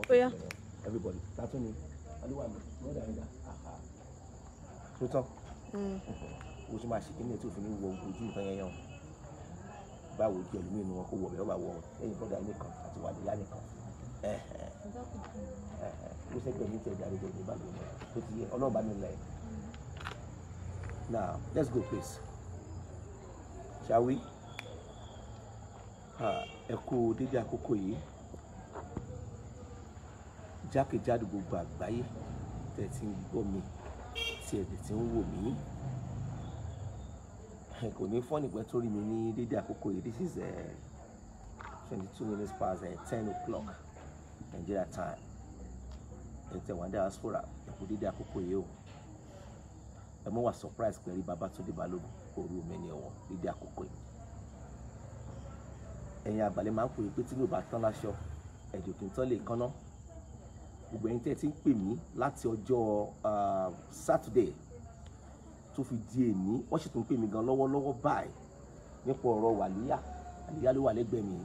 everybody that's me aliwa mi brother mi da aha so tán o tún máa ṣe kí ní ètò òfin wo ojú nǹkan yẹn yàn báwo ojú ẹlòmíì ni wọn kó wọ bẹ́ẹ̀ bá wọ ẹ̀yìn brother nìkan àti wàdíyá nìkan ó sẹ́gbẹ̀ẹ́ mi tẹ̀ jáde jẹ́ ìbálò mi tó ti yẹ ọlọ́run bá mi lẹ̀ now let's go please shall we ẹ kú dédé àkókò yìí jákèjádò gbogbo àgbáyé tẹ́ ti ń gbọ́ mi tí ẹ ti ń wò mí kò ní fọ́nì pẹ́ tó rí mi ní dédé àkókò yìí this is 22 minutes past 10 o'clock Nigeria time ẹ tẹ́ wà ní diaspora ẹ kú dédé àkókò yìí o ẹ mọ́ wà surprise pẹ̀lú Babátúndé Balógun òru mẹ́ni ọ̀wọ́n dédé àkókò yìí ẹ̀yin àgbàlẹ̀ máa ń pè é pé tí ló bá tán láṣọ ẹ̀jọ̀ kì í tán lè kánná gbogbo ẹ̀yin tẹ́ ti ń pè mí láti ọjọ́ Saturday tó fi di èní wọ́n sì tún pè mí gan lọ́wọ́lọ́wọ́ báyìí nípa ọ̀rọ̀ wàlíyá ló wà lẹ́gbẹ̀ẹ́ mi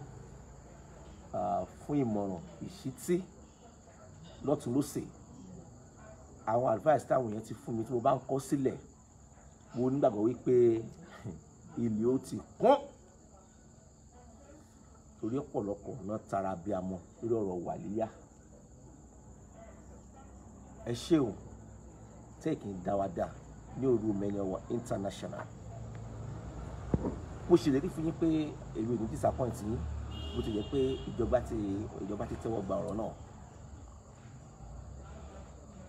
fún ìmọ̀ràn ìṣítí lọ́tún lósè àwọn advice táwọn èèyàn ti fún mi tí mo bá ń kọ sílẹ̀ mo nígbàgbọ́ wípé ilé ó ti kún torí ọ̀pọ̀lọpọ̀ náà tara bí a mọ̀ lórí ọ̀rọ̀ wàlíyá ẹ ṣé o tẹ́ẹ̀kì ń dáwádà ní òru mẹ́ni ọ̀wọ̀ international mo ṣèlérí fún yín pé èmi ò ní disappoint yín bó ti yẹ pé ìjọba ti tẹ́wọ́ gba ọ̀rọ̀ náà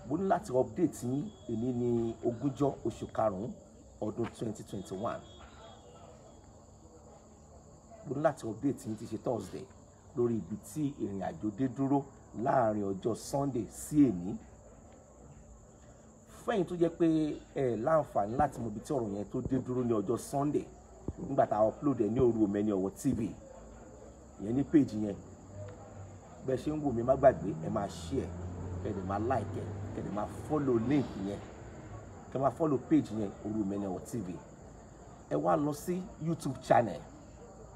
mo ní láti update yín èní ní 20 oṣù karùn-ún ọdún 2021 mo ní láti update yín ti ṣe Thursday lórí ibi tí ìrìn àjò dé dúró láàrin ọjọ́ Sunday sí èní fẹ́yìn tó jẹ́ pé láǹfààní láti mọ ibi tí ọ̀rọ̀ yẹn tó dé dúró ní ọjọ́ Sunday nígbà tá a upload ẹ̀ ní òru mẹ́ni ọ̀wọ̀ TV ìyẹn ní page yẹn bẹ́ẹ̀ ṣe ń wò mí má gbàgbé ẹ máa share kẹ́ẹ̀dẹ̀ máa like kẹ́ẹ̀dẹ̀ máa follow link yẹn kẹ́ẹ̀ máa follow page yẹn òru mẹ́ni ọ̀wọ̀ TV ẹ wá lọ sí YouTube channel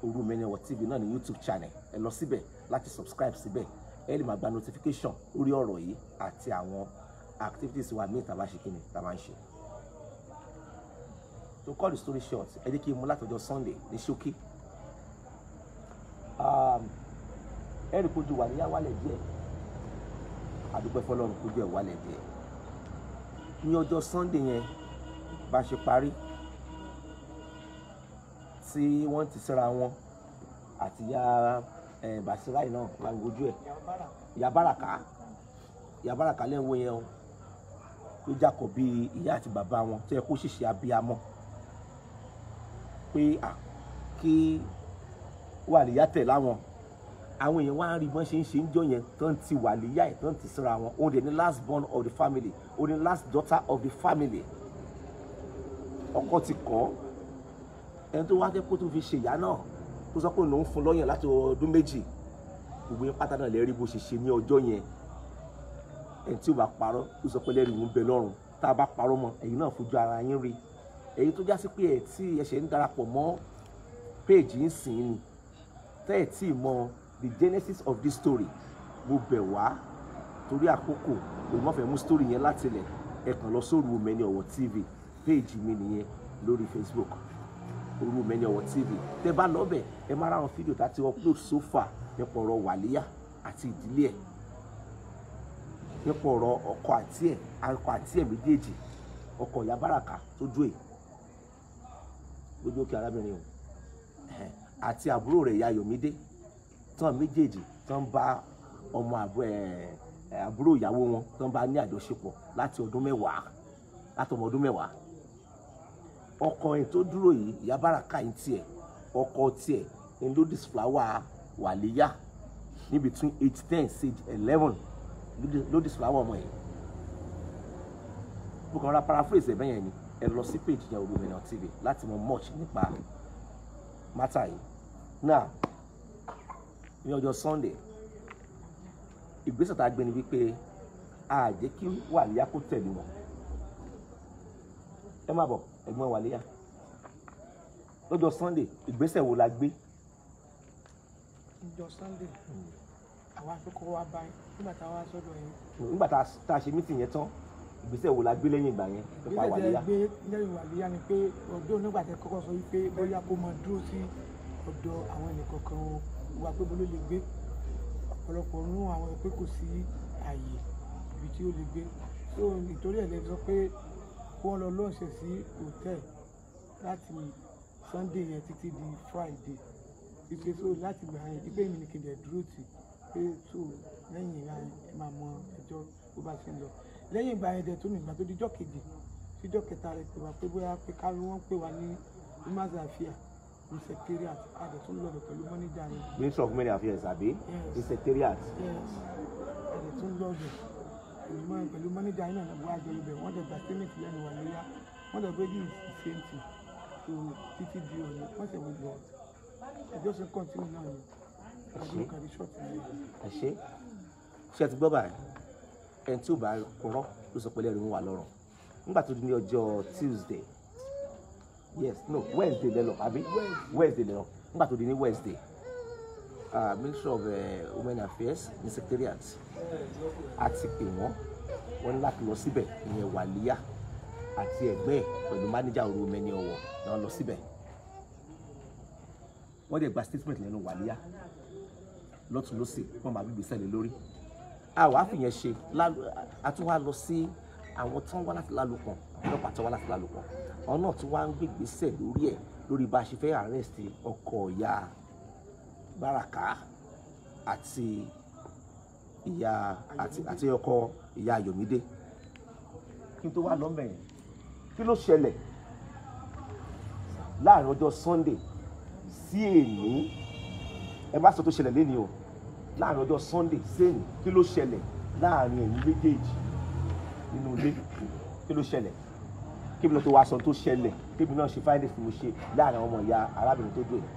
òru mẹ́ni ọ̀wọ̀ TV náà ní YouTube channel ẹ lọ síbẹ̀ láti subscribe síbẹ̀ ẹ lè máa gba notification lórí ọ̀rọ̀ yìí àti àwọn activities wa ní tàbá ṣe kíni tàbá ń ṣe. To cut the story short ẹ jẹ́ kí n mú látọjọ́ Sunday ní ṣókí ẹ̀rì kojú wàlíyá wálẹ̀ díẹ̀ àdúpẹ́ fọlọ́run kojú ẹ̀ wálẹ̀ díẹ̀ ní ọjọ́ Sunday yẹn bá ṣe parí tí wọ́n ti síra wọn àti ya Bàṣíráì náà láwọn ojú ẹ̀ Ìyá Báràká lẹ́wọ̀ yẹn o ló jákọ̀ bí ìyá àti bàbá wọn tó yẹ kó ṣiṣẹ́ abiyamọ pé kí wàlíyá tẹ̀ láwọn àwọn èèyàn wá ń rí bọ́n ṣe ń ṣe ń jọ yẹn tó ń ti wàlíyá ẹ̀ tó ń ti síra wọn òun dẹ̀ ní last born of the family òun ní last daughter of the family ọkọ ti kọ́ ẹni tó wá dé kó tó fi ṣe ìyá náà tó sọ pé òun fún lọ́yàn láti ọdún méjì gbogbo yẹn pátá náà lè rí bó ṣe ṣe ní ọjọ́ yẹn ẹni tí ó bá parọ́ ó sọ pé lẹ́rìí ń bẹ lọ́rùn tá a bá parọ́ mọ́ ẹ̀yin náà fojú ara yín rí èyí tó já sí pé ẹ̀ tí ẹ̀ṣẹ̀ ń darapọ̀ mọ́ péèjì ń sìn ní tẹ́ ẹ̀ tí mọ the genesis of this story mo bẹ̀ wá torí àkókò òun mọ̀fẹ́ mú story yẹn láti ilẹ̀ ẹ kàn lọ sóru Mẹ́ni Ọ̀wọ̀ TV péèjì mi nìyẹn lórí Facebook òru Mẹ́ni Ọ̀wọ̀ TV tẹ́ bá lọ́bẹ̀ ẹ máa ráwọn fídíò tá a ti upload so far nípa ọ̀rọ̀ wàlíyá àti ìdílé ẹ̀ nípa ọ̀rọ̀ ọkọ àti ẹ̀ méjèèjì ọkọ Ìyá Báràká tó jó ẹ̀ lójú òkè arábìnrin o àti àbúrò rẹ̀ Ìyá Yomide tán méjèèjì tán bá ọmọ àbúrò ìyàwó wọn tán bá ní àjọṣepọ̀ láti ọdún mẹ́wàá látọmọ ọdún mẹ́wàá ọkọ ẹ̀ tó dúró yìí Ìyá Báràká yìí tiẹ̀ ọkọ tiẹ̀ ń ló disflower wàlíyá ní between age 10 sí age 11 ló disflower ọmọ yìí mo kàn ra paraphrase ẹ̀ bẹ́yẹn ni ẹ lọ sí page yẹn Òru Mẹ́ni Ọ̀wọ̀ TV láti mọ much nípa mátà yìí náà ní ọjọ́ Sunday ìgbésẹ̀ tá a gbé ni wípé a jẹ́ kí wàlíyá kó tẹ̀lé wọn ẹ má bọ̀ ẹ̀gbọ́n wàlíyá lọ́jọ́ Sunday ìgbésẹ̀ wo la gbé ọjọ́ Sunday àwa tó kọ́ wá báyìí nígbà tá a wá sọ́dọ̀ yẹn. nígbà tá a ṣe mítìn yẹn tán ìgbésẹ̀ wo la gbé lẹ́yìn ìgbà yẹn nípa wàlíyá. ìgbésẹ̀ gbé lẹ́yìn wàlíyá ni pé ọ̀dọ́ nígbà tẹ́ kọ́kọ́ sọ wípé bóyá kó máa dúró sí ọ̀dọ̀ àwọn ẹnìkọ̀ọ̀kan wà pé bó ló lè gbé ọ̀pọ̀lọpọ̀ nú àwọn ẹ̀ pé kò sí àyè ibi tí ó lè gbé so nítorí ẹ̀ lè sọ pé kó wọ́n lọ lọ́ọ̀ṣẹ̀ sí hòtẹ́ẹ̀lì láti Sunday yẹn títí di Friday ìpè so láti gbà yẹn ìpè mi ni kí n dẹ̀ dúró tì pé so lẹ́yìn ìgbà yẹn ẹ máa mọ ẹjọ́ bó bá ṣe ń lọ lẹ́yìn ìgbà yẹn dẹ̀ tó nígbà tó dijọ́ kejì síjọ́ kẹta rẹ̀ pè wá pé bóyá pé ká wọ́n pè wá ní human affairs ní secretariat àdẹ̀ tó ń lọ pẹ̀lú mọ́níjà yẹn. Ministry of Women Affairs àbí ní secretariat. àdẹ̀ tó ń lọ bẹ̀ pẹ̀lú mọ́níjà yẹn náà wá jọ ibẹ̀ wọ́n dẹ̀ gba statement lẹ́nu wà lóyá wọ́n dẹ̀ gbé ní ìsèǹtì tó títí di òní wọ́n ṣe wọ́n lọ ẹjọ́ sì ń kọ́ntínú náà ni ọdún kan ní ṣọ́ọ̀tì yẹn. ẹ ṣe ti gbọ́ báyìí ẹni tí ò bá kúrọ́ ló sọ pé lẹ́rìí ń wà lọ́rùn nígbà tó di ní ọjọ́ Tuesday Wednesday lẹ́lọ àbí Wednesday lẹ́lọ nígbà tó di ní Wednesday Ministry of Women Affairs ní secretariat àti pè wọ́n ní láti lọ síbẹ̀ ìyẹn wàlíyá àti ẹgbẹ́ ẹ̀ pẹ̀lú mánéjà òru mẹ́ni ọ̀wọ̀ náà lọ síbẹ̀ wọ́n dẹ̀ gba statement lẹ́nu wàlíyá lọ́tún lọ́sẹ̀ wọ́n máa gbígbé sẹ́lẹ̀ lórí àwọn àfihàn ṣe àtún wá lọ sí àwọn tó ń wá láti lálùpọ̀ ọlọ́pàá tó wá láti lálùpọ̀ àwọn náà tún wá ń gbégbé sẹ̀ lórí ẹ̀ lórí bá a ṣe fẹ́ arrest ọkọ ìyá Báràká àti ọkọ ìyá Yomide kí n tó wá lọ́mọ yẹn kí ló ṣẹlẹ̀ láàrin ọjọ́ Sunday sí èní ẹ má sọ tó ṣẹlẹ̀ lẹ́ni o láàrin ọjọ́ Sunday sí èní kí ló ṣẹlẹ̀ láàrin ẹ̀yin méjèèjì nínú ilé kí ló ṣẹlẹ̀ kí mi náà tó wá sọ tó ṣẹlẹ̀ kí mi náà ṣe fáìlì fún mi ṣe láàrin ọmọ ìyá arábìnrin tó dùn yìí.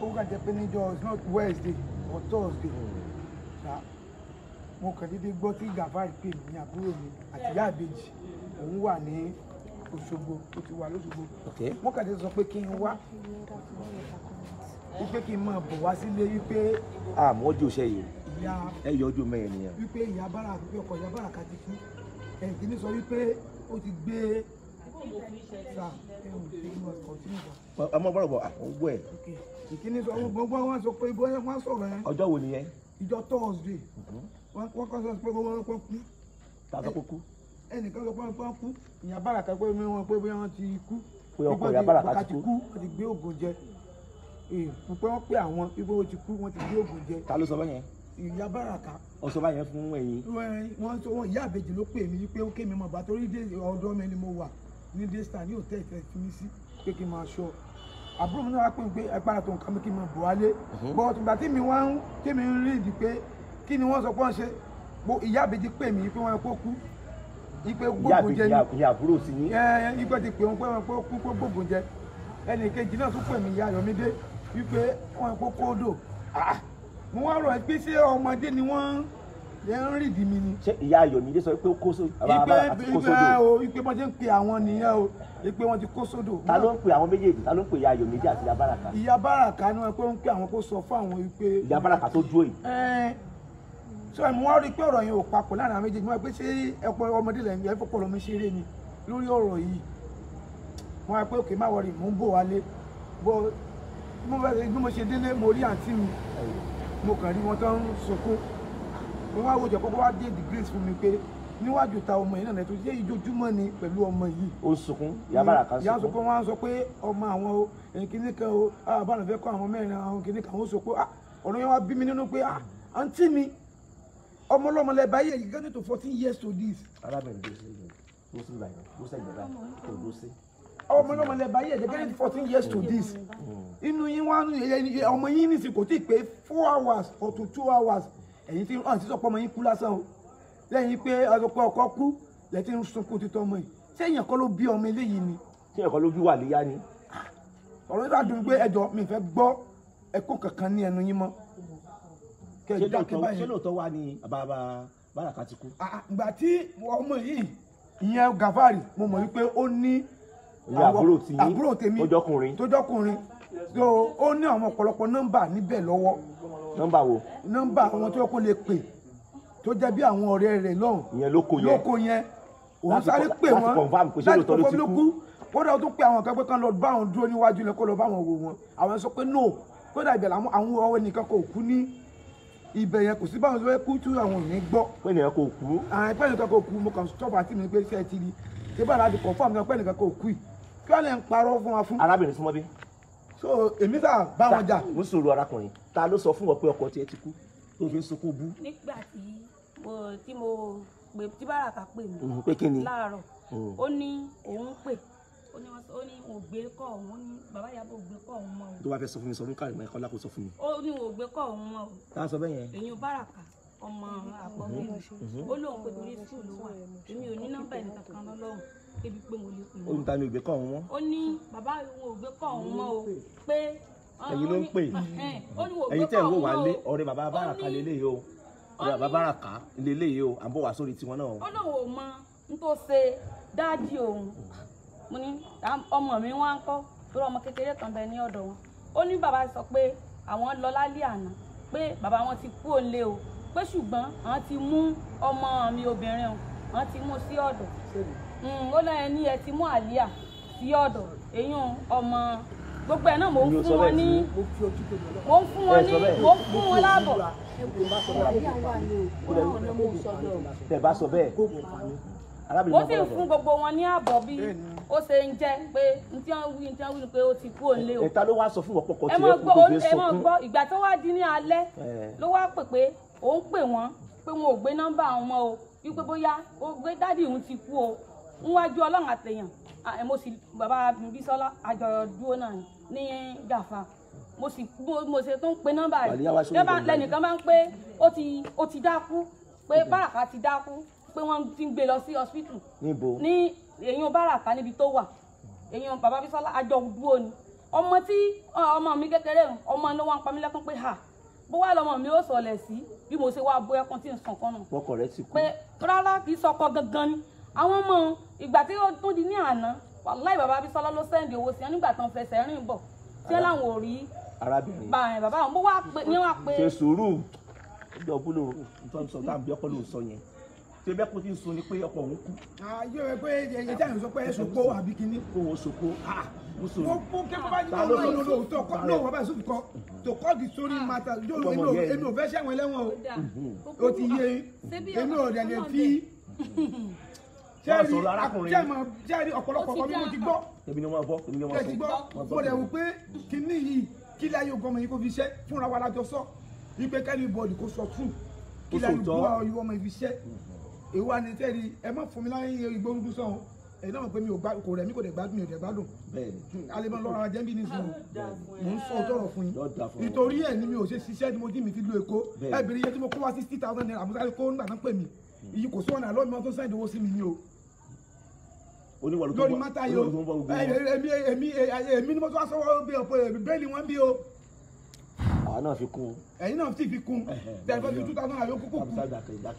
ó kàn jẹ́ pé níjọ́ it's not Wednesday or Thursday mo kàn déédéé gbọ́ tí Gàfárì pè mí ní àbúrò mi àti ìyá àbèjì òun wà ní Òṣogbo ó ti wà lóṣogbo wọ́n kàn déédéé sọ pé kí n wá wípé kí n máa bọ̀ wá sílé wípé. àmọ́ ojú iṣẹ́ yìí ẹ yọ ojú mẹ́rin nìyẹn. wípé ìyá Báràká wípé ọkọ ìyá Báràká ti kú ẹ̀ǹkìní sọ wípé ó ti gbé sa ọmọ bọ̀rọ̀ bọ̀ àkọ́gbọ́ ẹ̀. ìkíní sọ gbogbo wọn sọ pé wọ́n sọ̀rọ̀ yẹn. ọjọ́ wo nìyẹn. ìjọ Thursday wọ́n kọ́ sọ pé wọ́n kú. ta sọ pé kú. ẹnìkan sọ pé wọ́n kú ìyá Báràká pé wọ́n ti kú. pé ọkọ ìyá Báràká ti kú. wọ́n ti gbé ògùn jẹ pé wọ́n pé àwọn pípé ó ti kú wọ́n ti gbé ògùn jẹ. ta ló sọ báyẹn. ìyá Báràká. ó sọ báyẹn fún ẹ̀yin. wọ́n sọ wọn ìyá àbèjì ló pè mí pé ó ké mi mọ̀ bá torí ọ̀dọ́ mi ni mo wà ní Daystar ní hòtẹ́ẹ̀lì tẹ̀ fi mí sí pé kí n máa ṣọ́ àbúrò mi náà wá pè mí pé agbára tó nǹkan mi kí n máa bọ̀ wálé bọ́ tùgbà tí mi ń rí ìdí pé kí ni wọ́n sọ pé wọ́n ṣe ìyá àbèjì pè mí pé wọ́n kó kú ipe gbógun jẹ ìyá àbúrò sí ní. ipe ti pè wọn pé wọn kó kú gbógun jẹ ẹnì kejì náà tún pè mí ìyá Yomide wípé wọn kó kódò mo wá rò pé ṣé ọmọdé ni wọ́n lè ń rìdí mi ni. ṣé ìyá Yomide sọ pé ó kó sódò. ipe wọ́n ti ń pe àwọn nìyẹn o ipe wọ́n ti kó sódò. ta ló ń pe àwọn méjèèjì ta ló ń pe ìyá Yomide àti ìyá Báràká. ìyá Báràká ni wọ́n pé ń pe àwọn kó sọ fún àwọn wípé. ìyá Báràká tó dúró yìí. sọ ẹ̀ mo wá rí i pé ọ̀rọ̀ yẹn ò papọ̀ láàrin àwọn méjèèjì mo wá pé ṣé ẹ̀pọ̀ ọmọdé lẹ́yìn ẹ̀ fọ́pọ̀ lọ́mọ ṣeré ni lórí ọ̀rọ̀ yìí mo wá pé òkè má wọrí mò ń bò wálé bó bí mo ṣe délé mo rí àǹtí mi mo kàn rí wọn tó ń sunkún mo wá wòjọ kókó wá dé the grace fún mi pé níwájú ta ọmọ yìí náà tó ṣe ìjojúmọ́ ni pẹ̀lú ọmọ yìí. ó sunkún ìyá Báràká sunkún. ìyá sunkún wọn sọ pé ọmọ àwọn kìnnì kan o àbára fẹ́ kọ́ àwọn mẹ́rin àwọn kìnnì kan ó sọ pé ọ̀rọ̀ yẹn wá bí mi nínú pé àǹtí mi ọmọ ọlọ́mọ lẹ báyìí you get to 14 years to this. arábìnrin tó ṣe é ló sì báyìí ló sẹ́yìn báyìí kò ló sí. ọmọ ọlọ́mọ lẹ báyìí you get to 14 years to this. inú yín wá ọmọ yín nìsín kò tí ì pé 4 hours or to 2 hours ẹ̀yin tí ọ̀n ti sọ pé ọmọ yín kú lásán o lẹ́yìn pé ọ̀pọ̀ ọkọ kú lẹ́tí ń sunkún títọ́ ọmọ yìí ṣé èèyàn kọ́ ló bí ọmọ eléyìí ni. ṣé èèyàn kọ́ ló bí wàlíyá ni. ọ̀rọ̀ yìí bá dùn pé ẹjọ́ mi fẹ́ gbọ́ ẹ̀kọ́ kankan ní ẹnu yín mọ́. ṣé lóòótọ́ wá ní bàbá Báràká ti kú. ìgbà tí ọmọ yìí ìyẹn Gàfárì mo mọ̀ wípé ó ní àbúrò tèmi tó jọkùnrin so ó ní àwọn ọ̀pọ̀lọpọ̀ nọ́mbà níbẹ̀ lọ́wọ́. nọ́mbà wo. nọ́mbà àwọn tó yẹ kó lè pè tó jẹ́ bí àwọn ọ̀rẹ́ rẹ̀ lọ́hùn. ìyẹn lóko yẹn. òun sáré pè wọ́n láti confirm ló kú kódà ó tún pé àwọn kan pé kán lọ bá àwọn dúró níwájú ilẹ̀ kó lọ bá àwọn wò wọn àwọn sọ pé no kódà ibẹ̀ làwọn ọwọ́ ẹnìkan kò kú ní ibẹ̀ yẹn kò sí báwọn sọ kú tí àwọn ò ní gbọ́. pé ènìyàn kò kú. àwọn ẹgbẹ́ nìkan kò kú mo kàn stop àti mi pé ṣe é ti rí ṣé báyìí láti confirm kan pé nìkan kò kú yìí kí wọ́n lè ń parọ́ fún wa fún. arábìnrin súnmọ́ bí. so èmi sà bá wọn jà. mo sọ̀rọ̀ arákùnrin ta ló sọ fún wọn pé ọkọ tiẹ̀ ti kú tó fi ń sunkún bú. nígbà tí mo pè tí Báràká pè mí pé kí ni láàárọ̀ ó ní òun pè ó ní mo gbé kọ́ òun ó ní bàbá Ìyábọ̀ gbé kọ́ òun mọ́ o. tó bá fẹ́ sọ fún mi sọ fún Karimo Ẹ̀kọ́lá kó sọ fún mi. ó ní mo gbé kọ́ òun mọ́ o. tá a sọ bẹ́ẹ̀ yẹn. èyí Báràká ọmọ àpọ̀mọ́ ó lóun pé torí sùn ló wà èmi ò ní nọ́mbà ẹni kankan lọ́lọ́run débi pé mo lè pè wọ́n. olùta ni ògbé kọ́ òun mọ́. ó ní bàbá òun ò gbé kọ́ òun mọ́ o pé. ẹ̀yin ló ń pè ẹ̀yin tẹ̀ ń wò wá lé ọ̀rẹ́ bàbá Báràká lélẹ́yìí o ọ̀rẹ́ bàbá Báràká lélẹ́yìí o à ń bọ̀ wá sórí tiwọn náà. ó lóun ò mọ n tó ṣe dáàdì òun mo ní ọmọ mi wá ń kọ́ torí ọmọ kékeré kan bẹ ní ọ̀dọ̀ wọn ó ní bàbá sọ pé àwọn lọ lálẹ́ àná pé bàbá wọn ti kú òǹlé o pé ṣùgbọ́n àwọn ti mú ọmọ mi obìnrin o àwọn ti mú sí ọ̀dọ̀ ó lẹ́yìn ní ẹ ti mú Àlíà sí ọ̀dọ̀ èyí ọmọ gbogbo ẹ̀ náà mò ń fún wọn ní láàbọ̀. tẹ bá sọ bẹ́ẹ̀ ó sì fún gbogbo wọn ní ààbọ̀ bí ó ṣe ń jẹ́ pé ntí wọ́n wí ni pé ó ti kú òǹlé o. ẹ̀ta ló wá sọ fún wọn pọ̀kọ̀ tí ẹ kú tó fi sunkún. ẹ mọ̀ gbọ́ ìgbà tó wá di ní alẹ́ ló wá pè pé òun pè wọ́n pé wọn ò gbé nọ́mbà àwọn ọmọ o wípé bóyá ó gbé dádì òun ti kú o níwájú Ọlọ́run àtẹ̀yàn mo sì bàbá Bísọ́lá àjọyọ̀ dúró náà ní Gàfà mo ṣe tó ń pe nọ́mbà rẹ̀ lẹ́nìkan máa ń pé ó ti dákú pé Báràká ti dákú pé wọ́n ti ń gbé lọ sí hospital ní èyàn Báràká níbi tó wà èyàn bàbá Bísọ́lá àjọ dúró ni ọmọ mi kékeré ọmọ ló wá ń pa mí lẹ́kún pé bó wà lọ́mọ mi ó sọ̀lẹ̀ sí bí mo ṣe wá bó ẹkún tí ń sàn kan nù. ọkọ rẹ ti kú. pé rárá kì í sọkọ gangan ni àwọn ọmọ ìgbà tí ó tún di ní àná wàláì bàbá Bísọ́lá ló sẹ́ndì owó sí wọn nígbà tó ń fẹsẹ̀ rìn bọ̀ tí wọn làwọn ò rí arábìnrin bàbá wọn bó wá pé ní wàá pé. ṣe sùúrù ìjọ búlò nítorí sọ táwọn bí ọkọ ló sọ yẹn ṣé bẹ́ẹ̀ kó tí ń sun ni pé ọkọ òun kú. ayé rẹ pé ẹyẹ tí a ń sọ pé ẹsùn kó àbí kínní. kó o sòkó mo kẹ́kọ̀ọ́ bá ní ọ̀rọ̀ ìlú lóòótọ́ kọ́ lóò wọ́n bá sùn kọ́ to cut the story matter èmi ò fẹ́ ṣẹ̀wọ̀n lẹ́wọ̀n o ti yé èmi ò dẹ̀ lè fi ṣẹ́ẹ̀rì ọ̀pọ̀lọpọ̀ ọmọ mi mo ti gbọ́ ẹ ti gbọ́ mo dẹ̀ wò pé kínní yìí kí láyé ogún ọmọ yìí kò fi ṣẹ́ fúnra wa lájọ sọ wípé kẹ́ni bọ́ọ̀lù kò sọ fún kí láyé ogún ọmọ yìí fi ṣẹ́ èwo wa ni tẹ́ẹ̀rì ẹ má fún mi láyé ìgbórúkú sọ̀hún èyí náà mọ̀ pé mi ò gbádùn kò rẹ̀ mí kò dẹ̀ gbádùn mi ò dẹ̀ gbádùn alẹ́ máa lọ́ra jẹ́ bí ní sùn mò ń sọ tọrọ fún yín nítorí ẹ̀ ni mi ò ṣe ṣiṣẹ́ ni mo jí mi fi lo Èkó ẹ bèrè iye tí mo kó wá 60,000 naira àmúsáré kó nígbà tán pè mí iyì kò sọ ọ̀nà àlọ́ mi máa tó sẹ́ndì owó sí mi ní o lórí mátà yìí o èmi ni mo tó wá sọ́wọ́ bí ọ̀pọ̀ bẹ́ẹ̀lì wọn bí o àwọn náà fi kún. ẹ̀yin náà sì fi kún tẹ̀lifọ̀ fi 2,000 àyọ kókó kún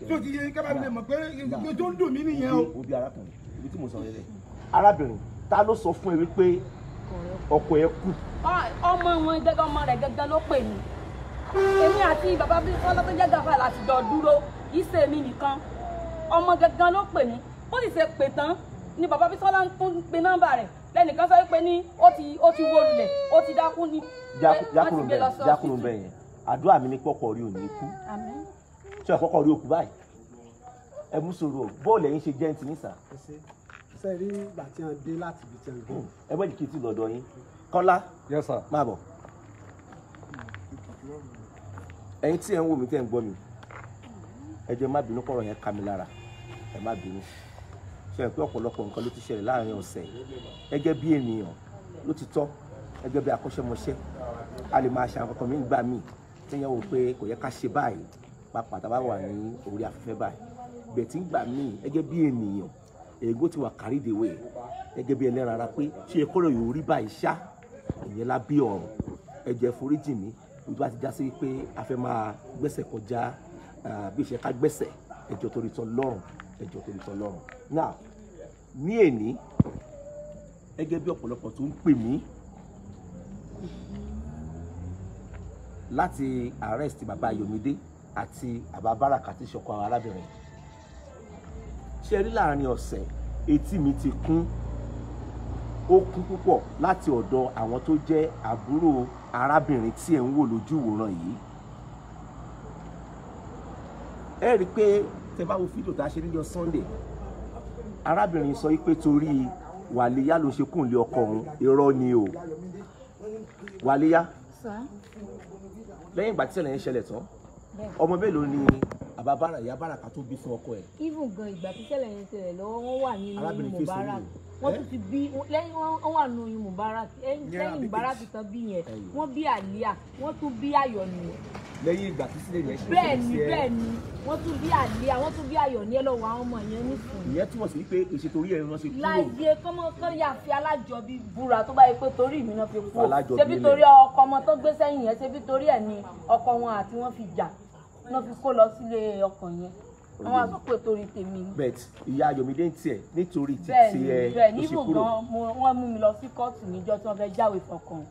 tó ti yẹ kábàá mi lè mọ̀ pé tó ń dùn mí nìyẹn o. òbí arákùnrin ibi tí mo sọ yẹn lẹ arábìnrin ta ló sọ fún ẹ wípé ọkọ ẹ kú. ọmọ wọn gẹ́gẹ́ ọmọ rẹ̀ gẹ́gẹ́ ló pè mí èmi àti bàbá Bísọ́lá tó jẹ́ Gàfà láti jọ dúró yìí ṣe mí nìkan ọmọ gẹ́gẹ́ ló pè mí ó sì ṣe pè tán ni bàbá Bísọ́lá ń tún pe nọ́mbà rẹ̀ lẹ́nìkan sọ pé ní ó ti wó lulẹ̀ ó ti dákú ní. jákùrù bẹ́ẹ̀ yẹn àdúrà mi ní pọ́kọ̀ rí òní kú ṣé ọ̀pọ̀kọ̀ rí òkú báyìí ẹ mú sọ̀rọ̀ bọ́ọ̀lù ẹ̀yin ṣe jẹ́ǹtì ní sà. ṣe rí ìgbà tí wọn dé láti ibi tí wọn gbé. ẹ bẹ́ẹ̀ kì í ti lọ́dọ̀ yín Kọ́lá máa bọ̀ ẹ̀yin tí ẹ ń wò mí tẹ́ ń gbọ́ mi ẹ jẹ́ má bínú kọ̀rọ̀ yẹn ká mi lára ẹ má bínú ṣe pé ọ̀pọ̀lọpọ̀ nǹkan ló ti ṣẹlẹ̀ láàrin ọ̀sẹ̀ gẹ́gẹ́ bí ènìyàn ló ti tọ́ gẹ́gẹ́ bí akọ́ṣẹ́mọṣẹ́ a lè máa ṣe àwọn kankan mí gbà mí téèyàn wò pé kò yẹ ká ṣe báyìí pàápàá tá a bá wà ní orí afẹ́fẹ́ báyìí bẹ̀ tí ń gbà mí gẹ́gẹ́ bí ènìyàn ègó ti wà carried away gẹ́gẹ́ bí ẹlẹ́ran ara pé ṣé ẹ kọ́rọ̀ yóò rí báyìí ṣá ìyẹn lá bí ọ̀run ẹ jẹ́ foríjì mi bí wọ́n ti já sí pé a fẹ́ máa gbẹ́sẹ̀ kọjá bí ìṣe ká gbẹ́sẹ̀ ẹjọ́ torí tọ́ lọ́rùn ẹjọ́ torí tọ́ lọ́rùn now ní èní gẹ́gẹ́ bí ọ̀pọ̀lọpọ̀ tó ń pè mí láti arrest bàbá Ayọ̀mídé àti bàbá Báràká tí ṣọkọ arábìnrin. Ṣé rí láàrin ọ̀sẹ̀ etí mi ti kún, ó kún púpọ̀ láti ọ̀dọ̀ àwọn tó jẹ́ àbúrò arábìnrin tí ẹ̀ ń wò lójú ìwòran yìí. Ẹ rí i pé tẹ bá wo fídíò tá a ṣe níjọ́ Sunday, arábìnrin sọ pé torí Wàlíyá ló ṣe kúnlé ọkọ òun. Irọ́ ni o. Wàlíyá lẹ́yìn ìgbà tí ṣẹlẹ̀ ń ṣẹlẹ̀ tán, ọmọ mélòó ni Ìyá Báràká tó bí fún ọkọ ẹ̀? Even gan ìgbà tí ṣẹlẹ̀ yẹn ṣẹlẹ̀ lọ́wọ́ wọ́n wà nínú oyún Mubarak, wọ́n tún ti bí lẹ́yìn wọ́n wà nínú oyún Mubarak, lẹ́yìn Mubarak tán bí yẹn wọ́n bí Àlíyà, wọ́n tún bí Ayọ̀ní. Lẹ́yìn ìgbà tí sílẹ̀ yẹn ṣe bẹ́ẹ̀ni wọ́n tún bí Àlíyà, wọ́n tún bí Ayọ̀ní ẹ lọ́wọ́ àwọn ọmọ yẹn nísìnyí. Ìyẹn túmọ̀ sí pé èsì torí ẹ̀ wọ́n ṣe kúrò. láyé kọ́mọ́kọ́ yà fi alájọbí búra tó bá yẹ pé torí mi náà fi kú o, Alájọbí ṣebí torí ọkọ ọmọ tó gbé sẹ́yìn yẹn, ṣebí torí ẹ̀ ni ọkọ wọn àti wọ́n fi jà náà fi kó lọ sílé ọkọ yẹn. Wọ́n wá sọ pé torí tèmi ni. Bet ìyá Ayọ̀mídé ń tiẹ̀ nítorí ti tiẹ̀ bẹ́ẹ̀ ló ní ṣe kúrò. wọ́n mú mi lọ sí kóòtù níjọ́ tí wọ́n fẹ́ jáwé fọkàn.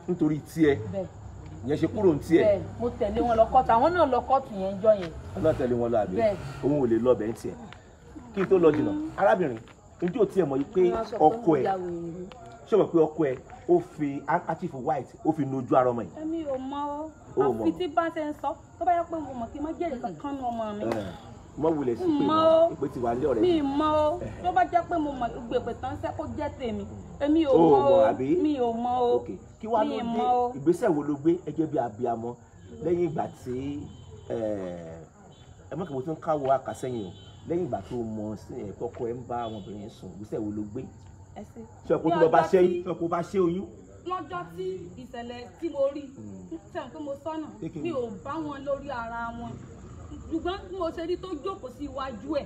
Nítorí tiẹ̀ bẹ́ẹ̀ ìyẹn ṣe kúrò ń tiẹ̀. bẹ́ẹ̀ mo tẹ̀lé wọn lọ kóòtù, àwọn náà lọ kóòtù yẹn jọ yẹn. Ọlọ́run tẹ̀lé wọn lọ àbí Bẹ́ẹ̀. òun ò lè lọ bẹ́ẹ̀ ń tiẹ̀. Kí n tó lọ jìnnà, arábìnrin ojú ò tiẹ̀ mọ̀ yìí pé ọkọ ẹ̀ ṣé o mọ̀ pé ọkọ ẹ̀ ó fi handkerchief white ó fi nojú ara ọmọ yìí. Èmi ò mọ̀ Ó ọ́, mọ̀. àfi tí bá ṣe ń sọ tó bá yẹ pé mo mọ̀ kí n má jèrè kankan nu ọmọ mi. Mọ wulẹ̀ sí pé Mọ̀ o. ìpè ti wà ní ọ̀rẹ́. Mi mọ̀ ọ́, tó bá jẹ́ pé mo mọ̀ gbèpè tán sẹ́ kó jẹ́ tèmi. Èmi ò Ó mọ̀ mọ̀ ọ́, àbí? mi ò mọ̀ ọ́, Ok, kí wàá ló mi dé mọ̀ ọ́. ìgbésẹ̀ wo ló gbé ẹgẹ́ bí abiyamọ lẹ́yìn ìgbà tí ẹ mọ̀ kí mo tún káwọ́ àkàsẹ́yìn o, lẹ́yìn ìgbà tó mọ ọkọ ẹ̀ ń bá ọmọbìnrin sùn ìgbésẹ̀ wo ló gbé? Ṣé ọkọ tó lọ bá ṣe ọkọ bá ṣe oyún? Lọ́jọ́ tí ìṣẹ̀lẹ̀ tí mo rí sẹ́yìn pé mo sọ́nà mi ò bá wọn lórí ara wọn, ṣùgbọ́n bí mo ṣe rí tó jókòó sí iwájú ẹ̀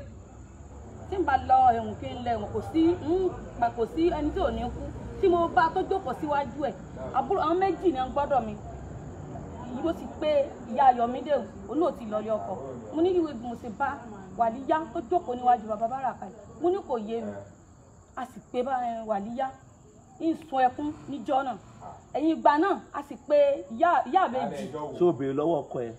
tí n bá lọ ẹ̀wọ̀n kí n lọ ẹ̀wọ̀n kò sí ẹni tí ò ní kú, tí mo bá tó jókòó síwájú ẹ̀ àbúrò àwọn méjì ni wọ́n gbọ́dọ̀ mi yìí ló ti pé ìyá Ayọ̀mídé òun náà ti lọ ilé ọkọ. Mo ní ìwé mo ṣe bá Wàlíyá tó jókòó níwájú bàbá Báràká yìí, mo ní kò yé mi, a sì pé Wàlíyá ń sun ẹkún níjọ́ náà. Ẹ̀yìn ìgbà náà a sì pé ìyá àbèjì. Ṣé o béèrè lọ́wọ́ ọkọ ẹ?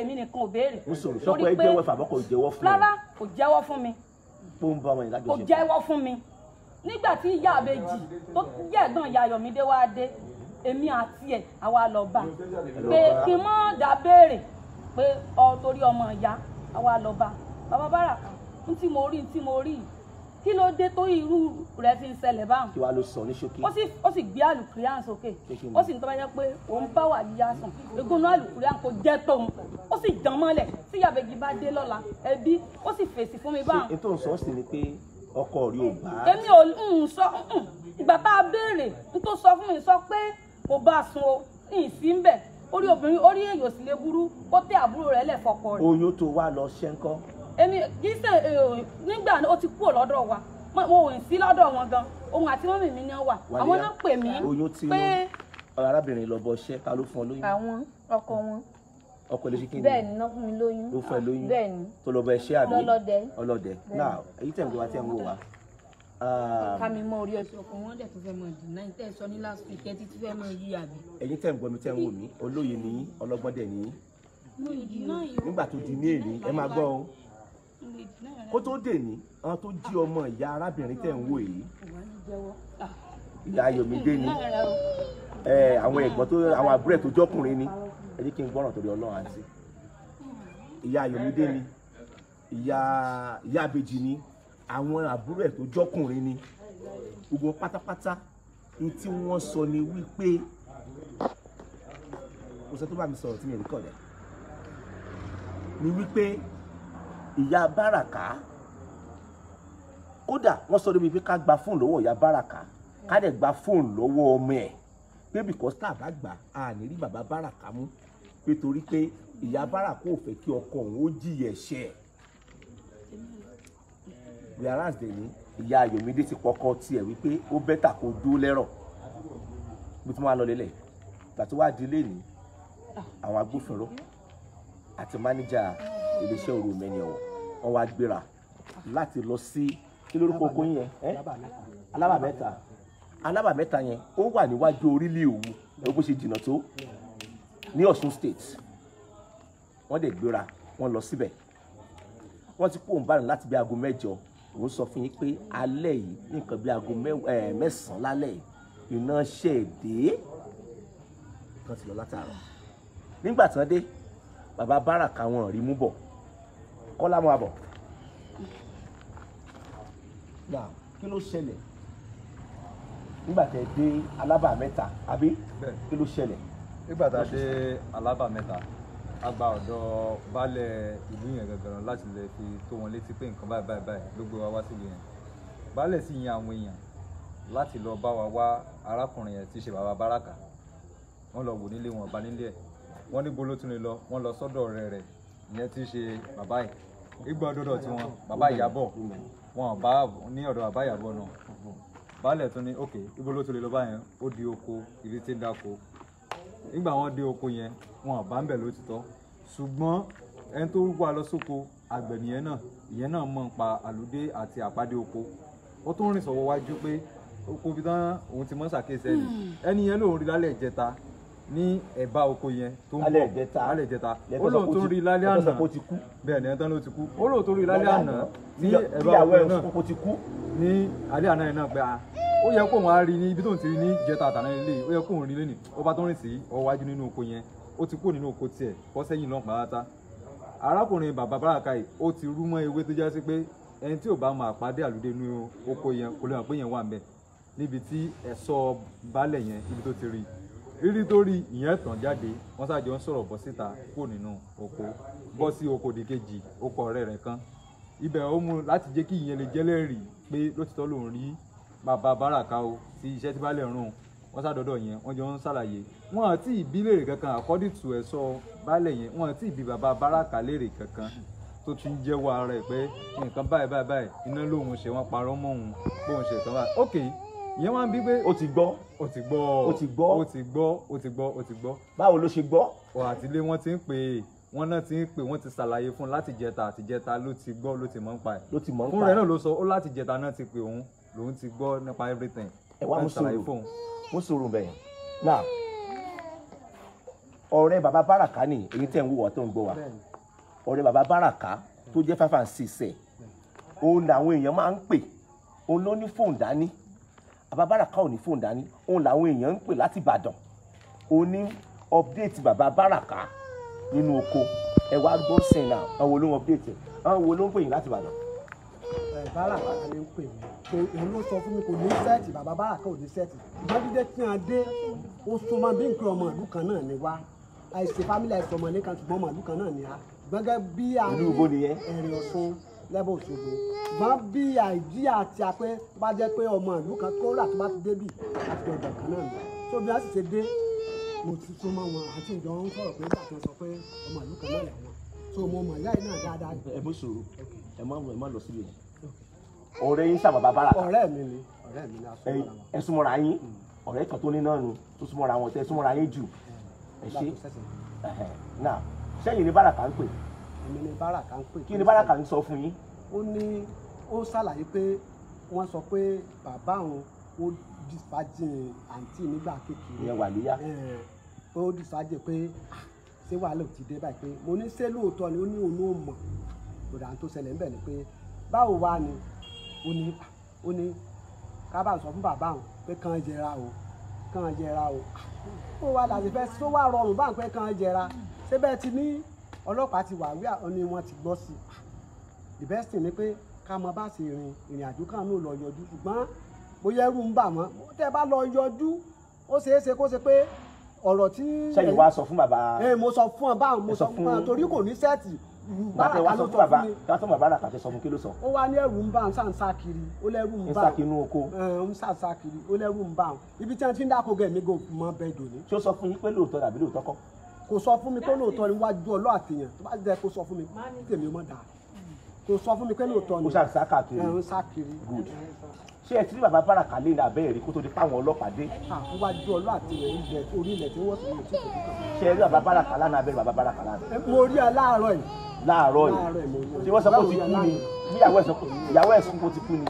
Èmi nìkan ò béèrè. Mo sọ̀rọ̀ sọ́kọ ẹ jẹ́wọ́ fàbọ́ kò jẹ́wọ́ fún ẹ. Rárá kò jẹ́wọ́ fún mi. Ó ń bá ọmọ yìí Kò lájọṣepọ̀. jẹ́wọ́ fún mi. Nígbà tí ìyá àbèjì tó jẹ́ ẹ̀gbọ́n ìyá Ayọ̀mídé wá dé, èmi àti ẹ̀ àwa lọ bá pé kí n mọ́ dá béèrè pé torí ọmọ ìyá àwa lọ bá bàbá Báràká n tí mo rí kí ló dé tó irú rẹ̀ fi ń ṣẹlẹ̀ báwọn. Kí wàá ló sọ ní ṣókí? Ó sì gbé àlùkùránì sókè, ó sì ń tọ́ba jẹ́ pé òun bá Wàlíyá sùn egun náà àlùkùránì kò jẹ́ tóun, ó sì dán mọ́lẹ̀ tí ìyá àbèjì bá dé lọ́la ẹbí ó sì fèsì fún mi báwọn. Ètò ìsọ̀ sì ni pé ọkọ rí ò bá. Èmi ò sọ ìgbà tá a béèrè n tó sọ fún mi sọ pé kò bá sùn o ìsí ń bẹ̀ orí obìnrin orí èyí ò sì lè burú kó tẹ àbúrò rẹ̀ lẹ̀ fọkọ rẹ̀. Oyún tó wá lọ ṣẹ́ńkọ́. Èmi kì í ṣe nígbà ó ti kúrò lọ́dọ̀ wa mo ò sí lọ́dọ̀ wọn gan, òun àti mọ́mì mi náà wà, àwọn náà pè mí oyún tí arábìnrin lọ bọ ṣẹ́ ta ló fún ọ lóyún? àwọn ọkọ wọn. Ọkọ lè ṣe kí ni? bẹ́ẹ̀ ni náà fún mi lóyún. Ló fún ẹ lóyún? bẹ́ẹ̀ ni. Tó lọ bọ ẹṣẹ́ àbí? Ọlọ́dẹ. Now èyí tẹ̀ ń gbọ́ wa tẹ̀ ń wò wá. ká mi mọ orí ẹsẹ̀ ọkọ wọn dẹ̀ tó fẹ́ mọ dìnnà tẹ́ ẹ sọ ní last week ẹ ti fẹ́ mọ yí àbí. Ẹ̀yin tẹ̀ ń gbọ́ mi tẹ̀ ń wò mí, olóye ni yín, ọlọ́gbọ́n dẹ̀ ni yín. Nígbà tó di ní èní ẹ máa gbọ́ o. Kó tó dè ní àwọn tó jí ọmọ ìyá arábìnrin tẹ̀ ń wò yìí, ìyá Ayọ̀mídé ni, àwọn ẹ̀gbọ́n tó àwọn àbúrò ẹ̀ tó jọ́kùnrin ni, ẹ jẹ́ kí n gbọ́ràn torí Ọlọ́run àti ìyá Ayọ̀mídé ni, ìyá àbèjì ni, àwọn àbúrò ẹ̀ tó jọ́kùnrin ni, gbogbo pátápátá ní tí wọ́n sọ ni wípé kò sọ tó bá mi sọ̀rọ̀ tí mi ò rí kọ̀ dẹ̀ ni wípé ìyá Báràká kódà wọ́n sọ débi pé ká gba fóònù lọ́wọ́ ìyá Báràká ká dẹ̀ gba fóònù lọ́wọ́ ọmọ ẹ̀ pé because tá a bá gbà á ní rí bàbá Báràká mú pé torí pé ìyá Báràká ò fẹ́ kí ọkọ òun ó jìyà ẹ̀ṣẹ̀ whereas dẹ̀ ní ìyá Ayọ̀mídé ti kọ́kọ́ tiẹ̀ wípé ó bẹ́tà kó dúró lẹ́rọ̀ bí tí wọ́n á lọ lélẹ̀ tàbí wá di lé ní àwọn agbófinró àti mánéjà iléeṣẹ́ òru mẹ́ni ọ̀wọ̀ wọ́n wá gbéra láti lọ sí kí lórúkọ oko yín yẹn Alábàmẹ́ta alábàmẹ́ta yẹn ó wà níwájú orílẹ̀ Òwu ẹ̀ bó ṣe jìnnà tó ní Ọ̀ṣun state wọ́n dẹ̀ gbéra wọ́n lọ síbẹ̀ wọ́n ti kó òǹbàrún láti bí aago 8 òun sọ fún yín pé alẹ́ yìí ní nǹkan bí aago 9 lálẹ́ yìí iná ṣẹ̀dé kan ti lọ látàárọ̀ nígbà tí wọ́n dé bàbá Báràká wọn rí mú bọ̀ Kọ́lá mọ́ àbọ̀ náà kí ló ṣẹlẹ̀ nígbà tẹ́ dé alábàmẹ́ta àbí kí ló ṣẹlẹ̀. nígbà tá a dé alábàmẹ́ta a gba ọ̀dọ̀ baálẹ̀ ìlú yẹn gangan láti lè fi tó wọn létí pé nǹkan báyìí báyìí ló gbé wa wá sílùú yẹn baálẹ̀ sì yan àwọn èèyàn láti lọ bá wa wá arákùnrin yẹn tí í ṣe bàbá Báràká wọ́n lọ wò nílé wọn bá nílé ẹ̀ wọ́n ní bolo tún lè lọ wọ́n lọ sọ́dọ̀ ọ̀rẹ́ rẹ̀ ìyẹn tí í ṣe bàbá yìí ìgbà ọdọọdọ tí wọn bàbá Ìyábọ̀ wọn bá ní ọ̀dọ̀ bàbá Ìyábọ̀ náà baálẹ̀ tún ní ok ibo ló tún lè lọ báyẹn ó di oko ibi tí ń dáko nígbà wọn dé oko yẹn wọn bá ń bẹ̀ lótìtọ́ ṣùgbọ́n ẹni tó wà lọ sóko àgbẹ̀ nìyẹn náà ìyẹn náà mọ̀ ń pa àlùdé àti àpàdé oko ó tún rìn sọ̀wọ́ wájú pé oko bí tán òun ti mọ́ ṣàkíyèsí ẹni yẹn lòun rí lálẹ́ ìjẹta ní ẹ̀bá oko yẹn tó ń bọ̀ lálẹ́ ìjẹta ó lóun tó rí lálẹ́ àná bẹ́ẹ̀ ni ẹni tán ló ti kú ó lóun tó rí lálẹ́ àná ní ẹ̀bá oko yẹn náà ní alẹ́ àná yẹn náà pé ó yẹ kóun á rí ní ibi tó ń ti rí ní ìjẹta àtàná ilé ó yẹ kóun rí lẹ́nìí ó bá tó rìn sí ọwájú nínú oko yẹn ó ti kúrò nínú oko tiẹ̀ bọ́ sẹ́yìn lọ́n pàápàá arákùnrin bàbá Báràká yìí ó ti rú mọ́ ewé tó jẹ́ sí pé ẹni tí ò bá máa pàdé àlùdé nínú oko yẹn kò lè hàn pé yẹn wà ńbẹ̀ níbi tí ẹ̀ṣọ́ baálẹ̀ yẹn ibi tó ti rí rírí tó rí ìyẹn tàn jáde wọ́n ṣàjọ ń sọ̀rọ̀ bọ́ síta kúrò nínú oko bọ́ sí oko òdìkejì oko ọ̀rẹ́ rẹ̀ kan ibẹ̀ ó mú láti jẹ́ kí ìyẹn lè jẹ́lẹ́rìí pé lótìtọ́ lòun rí bàbá Báràká o sí iṣẹ́ tí baálẹ̀ rún wọ́n sádọ́dọ̀ yẹn wọ́n jọ ń ṣàlàyé wọn àti ìbí léèrè kankan according to ẹ̀ṣọ́ baálẹ̀ yẹn wọn àti ìbí bàbá Báràká léèrè kankan tó tún jẹ́wọ́ ara ẹ̀ pé nǹkan báyìí iná lòun ṣe wọ́n parọ́ mọ́ òun bóun ṣe tán báyìí ok ìyẹn wá ń bí pé ó ti gbọ́ báwo ló ṣe gbọ́. ọ̀ àtìlé wọn ti ń pè é wọn náà ti ń pè wọ́n ti ṣàlàyé fún un láti jẹta àti jẹta ló ti gbọ́ ló ti mọ̀ ń pa ẹ̀ fún rẹ̀ náà ló sọ ó láti jẹta náà ti pè òun lòun ti gbọ́ nípa everything ẹ wá mú sùúrù bẹ́ẹ̀ náà ọ̀rẹ́ bàbá Báràká ni èyí tẹ̀ ń wò wá tó ń gbọ́ wa ọ̀rẹ́ bàbá Báràká tó jẹ́ 5 and 6 ẹ̀ òun làwọn èèyàn máa ń pè òun ló ní fóònù dání bàbá Báràká ò ní fóònù dání òun làwọn èèyàn ń pè láti Ìbàdàn òun ní update bàbá Báràká nínú oko ẹ wá gbọ́ sẹ́yìn náà àwọn wo ló ń update àwọn wo ló ń pè yín láti Ìbàdàn. Báràká ni ń pè mí kò òun ló sọ fún mi kò ní sẹ́ẹ̀tì bàbá Báràká ò ní sẹ́ẹ̀tì ìgbàdídé tí a dé ó súnmọ́ bí nǹkan ọmọ ìlú kan náà ni wá àìsè fámílì àìsè ọmọ nìkan ṣùgbọ́n ọmọ ìlú kan náà ni a gbẹ́gẹ́ bí ẹ̀rìn Ọ̀ṣun lẹ́bọ̀ Òṣogbo ṣùgbọ́n bí àìjí àti àpé tó bá jẹ́ pé ọmọ ìlú kan tó rà tó bá ti débì àti ọ̀dọ̀ kan náà ni tó bí wọ́n sì ṣe dé mo ti súnmọ́ wọn àti ìjọ ń sọ̀rọ̀ pé bàtí wọ́n sọ pé ọmọ ìlú kan náà làwọn tó mo mọ̀ ìyá yìí náà dáadáa. ẹ bó sòrò ẹ má lọ síbi yẹn ọ̀rẹ́ yín sábà bàbá Báràká ọ̀rẹ́ mi ni ẹ súnmọ́ra yín ọ̀rẹ́ kan tó ní náà nu tó súnmọ́ra wọn tẹ súnmọ́ra yín jù ẹ ṣe náà sẹ́yìn ni Báràká ń pè. èmi ni Báràká ń pè. kí ni Báràká ń sọ fún yín. ó ní ó ṣàlàyé pé wọ́n sọ pé bàbá òun ó dìfàjìn àǹtí nígbà kékeré. ìyẹn Wàlíyá. ó dìfàjìn pé ṣé wàhálà ò ti dé báyìí pé mo ní ṣé lóòótọ́ ni ó ní òun ó mọ̀ lòdà tó ṣẹlẹ̀ ńbẹ̀ ni pé báwo wá ni ó ní kábà sọ fún bàbá òun pé kàn jẹra o ó wà láti fẹ́ tó wà rọrùn báyìí pé kàn jẹra ṣé bẹ́ẹ̀ ti ní ọlọ́pàá ti wà wíwà ni wọ́n ti gbọ́ sí i the best thing ni pé ká mọ bá ṣe ìrìn àjò kan náà lọ yọjú ṣùgbọ́n bóyá ẹrù ń bà wọ́n tẹ́ bá lọ yọjú ó ṣeé ṣe kó ṣe pé ọ̀rọ̀ tí. sẹ́yìn wá sọ fún bàbá. mo sọ fún ọ báwọn mo sọ fún ọ torí kò ní sẹ́ẹ̀tì. bàtẹ wá sọ fún bàbá bàtọ bàbá rà kàtẹ sọ fún kí ló sọ. ó wá ní ẹrù ń bà ń sàǹsà kiri ó lẹ́rù ń bà. ń sá kinú oko. ń sàǹsà kiri ó lẹ́rù ń bà ń ibi tí wọ́n ti ń dáko gẹ̀ mí gò mọ bẹ́ẹ̀ dòní. ṣé ó sọ fún yín pé lóòótọ́ tàbí lóòótọ́ kọ́. kò sọ fún mi pé lóòótọ́ ni wájú ọlọ́ àtìyàn tó bá jẹ́ kó sọ fún mi tèmi ó mọ̀ dáa kò sọ fún mi pé lóòótọ́ ni. ó ṣàǹsà káàkiri. ń sá kiri. good ṣé ẹ ti rí bàbá Báràká lé ní abẹ́rẹ́ rí kó tó di páwọn ọlọ́pàá dé. àfúwájú ọlọ́ àti ilẹ̀ orí ilẹ̀ tí wọ́n sì lè tí kò tó kàn. ṣé ẹ rí bàbá Báràká lánàá abẹ́rẹ́ bàbá Báràká lánàá. mo rí ẹ láàárọ̀ yìí. láàárọ̀ yìí tí wọ́n sọ pé ó ti kú ni bí ìyàwó ẹ̀ sọ kó ti kú ni.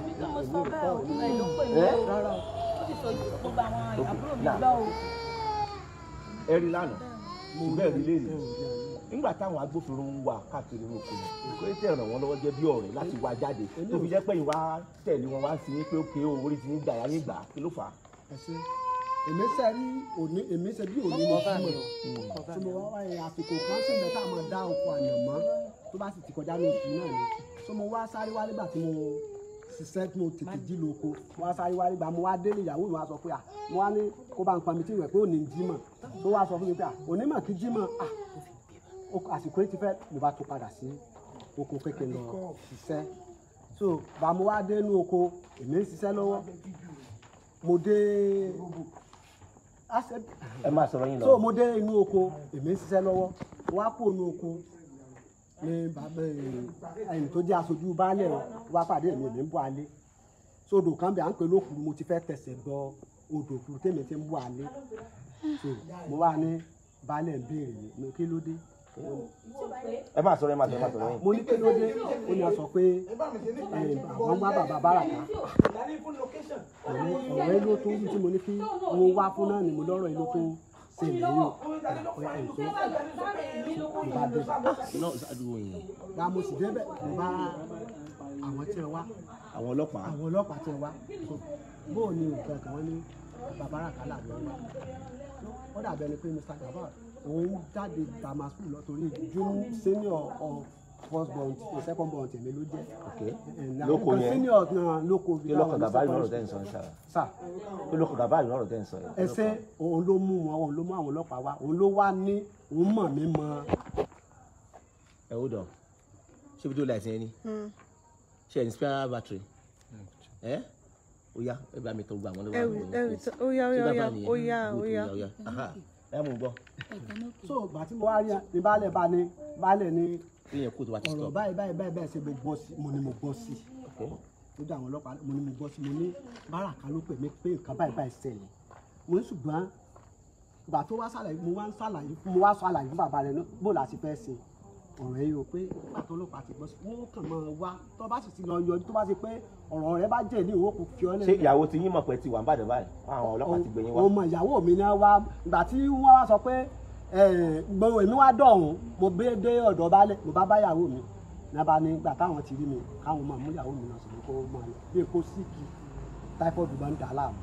sì sọ gbogbo àwọn àbúrò mi gbọ́ o. ẹ rí lánàá ṣùgbọ́n ẹ rí lẹ́nu nígbà táwọn agbófinró ń wà káàkiri ní òkè kò tẹ̀ ràn wọ́n lọ́wọ́ jẹ́ bí ọ̀rẹ́ láti wá jáde tó fi jẹ́ pẹ́yìn wá tẹ̀lé wọn wá sí pé ókè orí ti ń gbà yá nígbà kí ló fà á. èmi ṣe rí òní èmi ṣe bí òní mo fún mi tí mo wá wáyé àsìkò kan sì mẹ́ta máa dá oko àyànmọ́ tó bá sì ti kọjá ní oṣù náà ni tó mo wá sáré wá nígbà tí mo ṣiṣẹ́ tí mo tètè jí lóko mo wá sáré wá nígbà mo wá délé ìyàwó mi wá sọ pé mo wá ní kó bá ń pọn mi tí ìwẹ̀ pé òní jímọ̀ tó wá sọ fún mi pé onímọ̀ kí jímọ̀ àsìkò yìí ti fẹ́ mo bá tó padà sí oko kékeré lọ ṣiṣẹ́ so bá mo wá dé inú oko èmi ń ṣiṣẹ́ lọ́wọ́ mo dé ẹ máa sọ̀rọ̀ yín lọ. so mo dé inú oko èmi ń ṣiṣẹ́ lọ́wọ́ mo wá kó inú oko ní bàbá ẹni tó jẹ́ aṣojú baálẹ̀ wá pàdé mi ń bọ̀ alẹ́ sódò kan bí à ń pè lókùrú mo ti fẹ́ tẹ̀sẹ̀ bọ odò òkùrú tèmi ti ń bọ̀ alẹ́ so mo wá ní baálẹ̀ ń béèrè mi kí ló dé ẹ máa sọ̀rọ̀ yín. mo ní kí ló dé ó ní a sọ pé àwọn wá bàbá Báràká ọ̀rẹ́ ló tó tí mo ní kí wọ́n wá fún náà ni mo lọ́rọ̀ yìí ló tó ṣe lẹ́yìn Ìbàdàn gba mo sì débẹ̀ mo bá àwọn tí ẹ wá àwọn ọlọ́pàá tí ẹ wá bóò ni nǹkan kan wọ́n ní bàbá Báràká làbẹ́ wọn ó dàbí ẹni pé Mr. Gabal òun jáde grammar school lọ torí junior senior of first born second born tèmi ló jẹ́. lóko yẹn senior náà lóko bí lóko Gabal yìí lọ́rọ̀ tẹ́ ń sọ ṣá bí lóko Gabal yìí lọ́rọ̀ tẹ́ ń sọ yẹn. ẹsẹ̀ òun ló mú àwọn ọlọ́pàá wá òun ló wá ní òun mọ̀ mí mọ́. ẹ ó dọ̀ ṣé ibi tó láìsí ẹni ṣe ẹni spare battery ẹ ó yá ẹ bá mi tó gbà wọn lọ́wọ́ ó yá ẹ mú gbọ́. so bàtí mo wá rí ní baálẹ̀ ní ìyẹn kó tó bá ti stop. ọ̀rọ̀ báyìí ṣe gbọ́ sí mo ní mo gbọ́ sí lójú àwọn ọlọ́pàá mo ní mo gbọ́ sí mo ní Báràká ló pè mí pé nǹkan báyìí ṣẹlẹ̀ mo ní ṣùgbọ́n ìgbà tó wá ṣàlàyé mo wá ṣàlàyé fún bàbá rẹ̀ bó la ti fẹ́ ṣe ọ̀rọ̀ yìí o pé nígbà tó ọlọ́pàá ti gbọ́ sí wọ́n kàn máa wá tó bá sì ti lọ yọjú tó bá ti pé ọ̀rọ̀ rẹ̀ bá jẹ́ ní ìwé kò fi ọ́ lẹ́yìn. ṣé ìyàwó ti yín mọ̀ pé ti wà ń bàdàn báyìí àwọn ọlọ́pàá ti gbé yín wá. ọmọ ìyàwó mi náà wá ìgbà tí wọ́n wá sọ pé gbogbo èmi wá dọ̀hún mo gbé dé ọ̀dọ̀ baálẹ̀ mo bá báyàwó mi náà bá ní gbà táwọn ti rí mi káwọn máa mú ìyàwó mi náà sọ̀rọ̀ kó máa lọ bí epo síkì táífọ̀dù bá ń dà láàmú.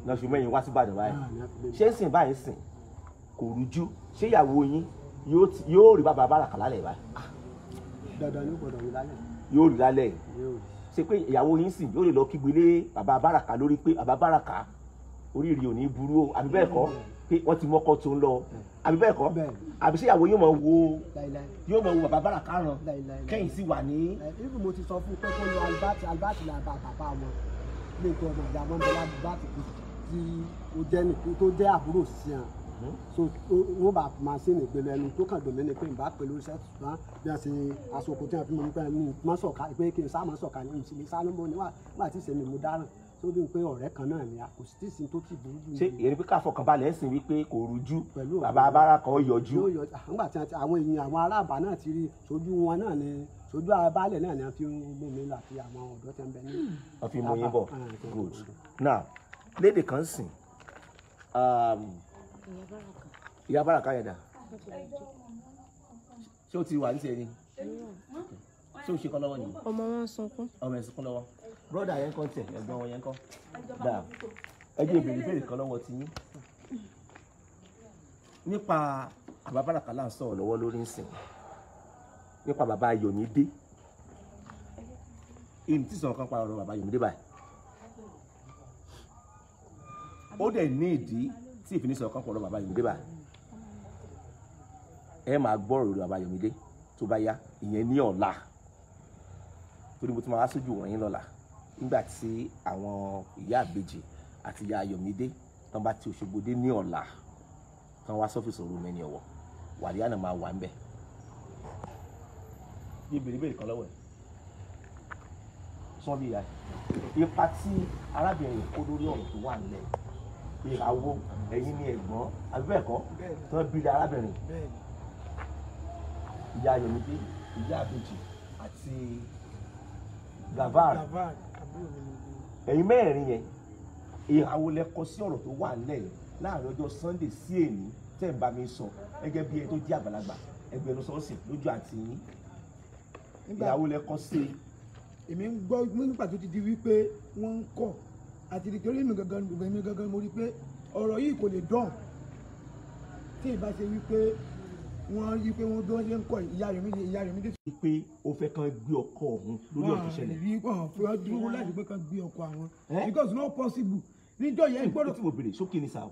náà ṣùgbọ́n ẹ̀yin wá sí Ìbàdàn báyìí ṣé ń sìn báyìí sìn kò rújú ṣé ìyàwó yín yóò rí bàbá Báràká lálẹ́ báyìí. dandan ni ó gbọ́dọ̀ rí lálẹ́. yóò rí lálẹ́ ṣe pé ìyàwó yín sìn yóò lè lọ kígbe lé bàbá Báràká lórí pé bàbá Báràká oríire ò ní burú o àbí bẹ́ẹ̀ kọ́ pé wọ́n ti mọ́kọ́ tó ń lọ àbí bẹ́ẹ̀ kọ́ àbí ṣé ìyàwó yóò mọ̀ wo bàbá Báràká ràn kẹ́yìn sì wà ní. ibi mo ti sọ fún pé kó lo Albert la bàbá wọn lè tó ọmọ ìyá wọn bọlá Albert tó jẹ́ àbúrò sí àn so wọ́n bá màsíìnì gbẹlẹ ẹni tó kàn dòmí ni pé ìbá pẹ̀lú iṣẹ́ ṣùgbọ́n bí wọ́n ṣe aṣọ òkú tí wọ́n fi mú nípa ẹni mọ́ sọ̀ka pé kí n sá mọ́ sọ̀ka ní ìsinmi sálọ́mọ́ níwà tí ìṣẹ̀lẹ̀ mo dáràn tó bí pé ọ̀rẹ́ kan náà ni a kò sí tí ìsìn tó ti burú jù. ṣé èyí pé káfọkànbalẹ̀ ń sìn wípé kò rújú bàbá Báràká yọjú. nígbà tí àwọn èèyàn àwọn aráàbá náà ti rí sojú wọn náà ni sojú abálẹ̀ náà ni a fi ń mú mi lọ àti àwọn ọ̀dọ́ tẹ́ ń bẹ ní. wọ́n fi mú yín bọ̀ good now lédè kan sìn ìyá Báràká yẹn dà ṣé o ti wà ní tiẹ̀ ni ṣé o ṣe kọ́ lọ́wọ́ ni. ọmọ wọn sunkún. ọmọ ẹ̀ sunkún lọ́wọ́ broda yẹn kọ́ tiẹ̀ ẹ̀gbọ́n wọn yẹn kọ́ dà ẹ jẹ́ ìbéèrè kan lọ́wọ́ ti yín nípa bàbá Báràká là ń sọ̀rọ̀ lọ́wọ́ lórí ìsìn nípa bàbá Ayọ̀mídé èyí tí sọ̀rọ̀ kan pa ọ̀rọ̀ bàbá Ayọ̀mídé báyìí ó dẹ̀ ní ìdí tí ìfinisọ̀rọ̀ kan pa ọ̀rọ̀ bàbá Ayọ̀mídé báyìí ẹ máa gbọ́ ọ̀rọ̀ bàbá Ayọ̀mídé tó bá yá ìyẹn ní ọ̀la torí mo ti máa wá sójú wọ̀nyí lọ́la nígbà tí àwọn ìyá àbèjì àti ìyá Ayọ̀mídé tán bá ti Òṣogbo dé ní ọ̀la tán wá sọ́fíìsì ọ̀rọ̀ mẹ́ni ọ̀wọ̀ wàlíà náà máa wà ń bẹ̀. bí bèrè kan lọ́wọ́ ẹ̀ sọ bí ìyá ipa tí arábìnrin kó lórí ọ̀rọ̀ tó wà nílẹ̀ ìràwọ̀ ẹ̀yin ní ẹ̀gbọ́n àbíbẹ̀ẹ̀kọ́ tán bí arábìnrin ìyá Ayọ̀mídé ìyá àbèjì àti Gavard ẹ̀yin mẹ́rin yẹn ìhàwó lẹ́kọ́ sí ọ̀rọ̀ tó wà nílẹ̀ yìí láàrin ọjọ́ Sunday sí èní tẹ́ ń bá mi sọ gẹ́gẹ́ bí ẹni tó jẹ́ àgbàlagbà ẹgbẹ̀rún sọ́ọ̀sì lójú àti yín ìhàwó lẹ́kọ́ sí. èmi ń gbọ́ nígbà tó ti di wípé wọ́n ń kọ̀ àti nítorí èmi gangan mo rí pé ọ̀rọ̀ yìí kò lè dán tí ìbá ṣe wípé wọ́n rí pé wọ́n bí wọ́n ṣe ń kọ̀ ìyá rẹ̀ méjì. pé o fẹ́ kàn gbé ọkọ ọ̀hún lórí ọ̀tún ṣẹlẹ̀. wọ́n rí wọn fún ọdún dúró láti pé kàn gbé ọkọ àwọn because not possible níjọ́ yẹn gbọ́dọ̀. tí mo béèrè sókè ní sáà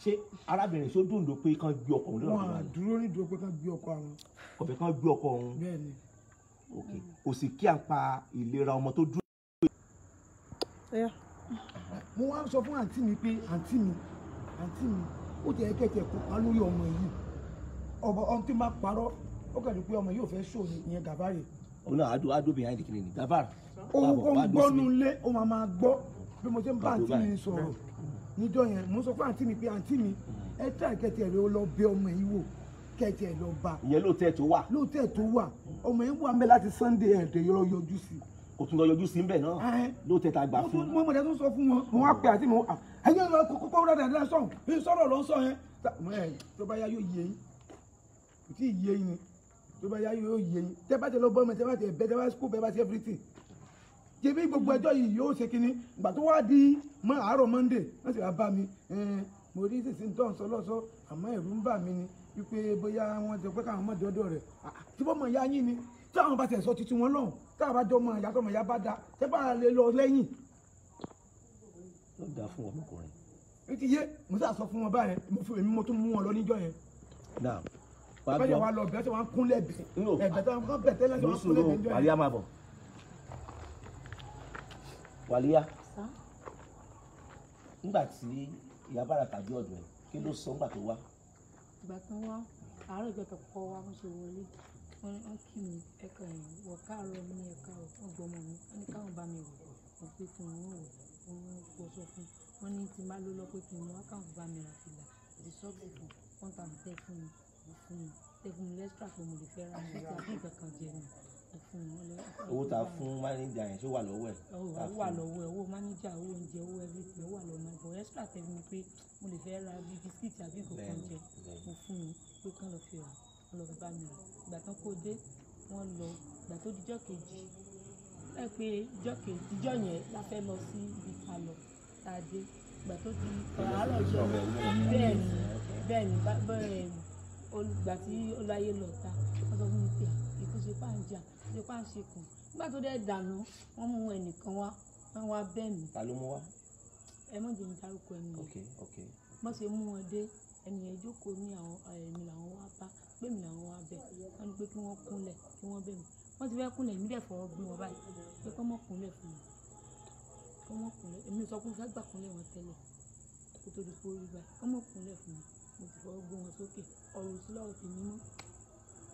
ṣé arábìnrin ṣó dùn ló pé kàn gbé ọkọ ọ̀hún lórí ọ̀tún ṣẹlẹ̀. wọ́n dúró ní dúró pé kàn gbé ọkọ àwọn. kò fẹ́ kàn gbé ọkọ ọ̀hún. bẹ́ẹ̀ni. ok kò sì kí à ń pa ìlera ọmọ tó dúró. mo wá sọ fún àǹtí mi pé àǹtí mi ó jẹ́ kẹ̀kẹ́ kópa lórí ọmọ yìí ọmọ tí máa parọ́ ó kàn ní pé ọmọ yóò fẹ́ ṣò ní ìyẹn Gàbárì. òun náà adó behind kìnìún ní Gàbárì. ó ń gbọ́nú ilé ó máa gbọ́ bí mo ṣe ń bá àǹtí mi sọ̀rọ̀ níjọ́ yẹn mo sọ fún àǹtí mi pé àǹtí mi ẹ tẹ́ kẹ̀kẹ́ rẹ ó lọ bẹ ọmọ yìí wò kẹ̀kẹ́ lọ bá. ìyẹn lóòótẹ́ tó wà. lóòótẹ́ tó wà ọmọ yìí wà mẹ́ láti Sunday ẹ̀ẹ́dẹ̀ yọjú sí. kò tún lọ yọjú sí nbẹ náà lóòótẹ́ tá a gbà fún. mo mọ̀dẹ́ tó sọ fún wọn mo wá pè àti mo ẹ̀yìn ọ̀rọ̀ kókó rẹ̀ sọ̀rọ̀ ló ń sọ yẹn tó bá yá yóò yé yín kò tí ì yé yín ni tó bá yá yóò yé yín tẹ́ bá tẹ lọ bọ́ọ̀mù tẹ́ bá tẹ bẹ́ẹ̀ tẹ́ bá school bẹ́ẹ̀ bá ṣe everything jẹ́bi gbogbo ẹjọ́ yìí yóò ṣe kínní ìgbà tó wá di àárọ̀ Monday wọ́n sì wá bá mi mo rí sísìn tó ń sọ lọ́sọ àmọ́ ẹ̀rù ń bà mí ni wípé bóyá wọ́n ti pẹ́ káwọn mọ̀ dọ́dọ̀ rẹ̀ tí wọ́n mọ̀ ya yín ni tí àwọn bá tẹ̀ sọ títí wọn lọ́hùn táwọn bá jọ mọ ìyá tó mọ̀ ìyá bá da tẹ́ bá lè lọ lẹ́yìn. ló dáa fún ọmọkùnrin. ó ti yé mo sá sọ fún wọn báyẹn mo tún mú wọn lọ níjọ́ yẹn. náà bẹ́ẹ̀ wá lọ bẹ́ẹ̀ tí wọ́n kúnlẹ̀ ẹ̀bẹ̀ tí wọ́n bẹ̀ tẹ́lẹ̀ tí wọ́n kúnlẹ̀ bẹ́ẹ̀ níjọ́ yẹn. Wàlíyá máa bọ̀. Wàlíyá nígbà tí ìyá bára tàbí ọ̀dọ̀ ẹ̀ kí ló sọ nígbà tó wá. ìgbà tán wá àárọ̀ ìjọ tó kọ́ wá wọ́n ṣe wọlé wọ́n kí mi ẹ̀ka ẹ̀yìn wọ̀ káàárọ̀ ní ẹ̀ka ọgbọ́mọ mi wọ́n ní káwọn bá mi wọ̀ wọ́n pé kí wọ́n wọ̀ wọ́n kó sọ fún wọ́n ní tí n bá ló lọ pé kí n wá káwọn bá mi rà fìlà àti sọ́ọ̀bù fún wọ́n tà mí tẹ́ fún mi tẹ́ fún mi lẹ́sítà pé mo lè fẹ́ ra mi àti nǹkan kan jẹ ni fún mi. owó ta fún mánéjà yẹn ṣó wà lọ́wọ́ ẹ̀. ó wà lọ́wọ́ ẹ̀ owó mánéjà owó oúnjẹ owó everything ó wà lọ́wọ́ mi bọ̀ extra tẹ́ mi pé mo lè fẹ́ ra bíi bisikíìtì àbí nǹkan kan jẹ mo fún mi pé kán lọ fi rà wọ́n lọ fi bá mi rà ìgbà tán kó dé wọ́n lọ ìgbà tó dijọ́ kejì ẹ pé ìjọ́ yẹn la fẹ́ lọ sí ibi ká lọ tá a dé ìgbà tó di àárọ̀ ọjọ́ bẹ́ẹ̀ ni ìgbà tí ọláyé lọ ta wọ́n sọ fún mi pé èkó ṣe pàǹjà ṣe pàǹṣe kù nígbà tó dẹ̀ dànù wọ́n mú ẹnìkan wá wọ́n wá bẹ́ẹ̀ mi. ta ló mú wá. ẹ mọ̀ jẹ́ mi dárúkọ ẹni yẹn wọ́n ṣe mú wọn dé ẹni yẹn jókòó ní àwọn ẹ̀mí làwọn wá bá pé mi làwọn wá bẹ̀ wọ́n ní pé kí wọ́n kúnlẹ̀ kí wọ́n bẹ̀ mí wọ́n ti fẹ́ kúnlẹ̀ mí dẹ̀ fọwọ́ gbé wọn báyìí pé kọ́ mọ̀ kúnlẹ̀ fún mi kọ́ mọ̀ kúnlẹ̀ èmi sọ pé fẹ́ gbà kúnlẹ̀ wọn tẹ́lẹ̀ kó tó di kó rí báyìí kọ́ mọ̀ kúnlẹ̀ fún mi mo ti fọwọ́ gbé wọn sókè ọ̀rọ̀ sí lọ́wọ́ tèmi mọ́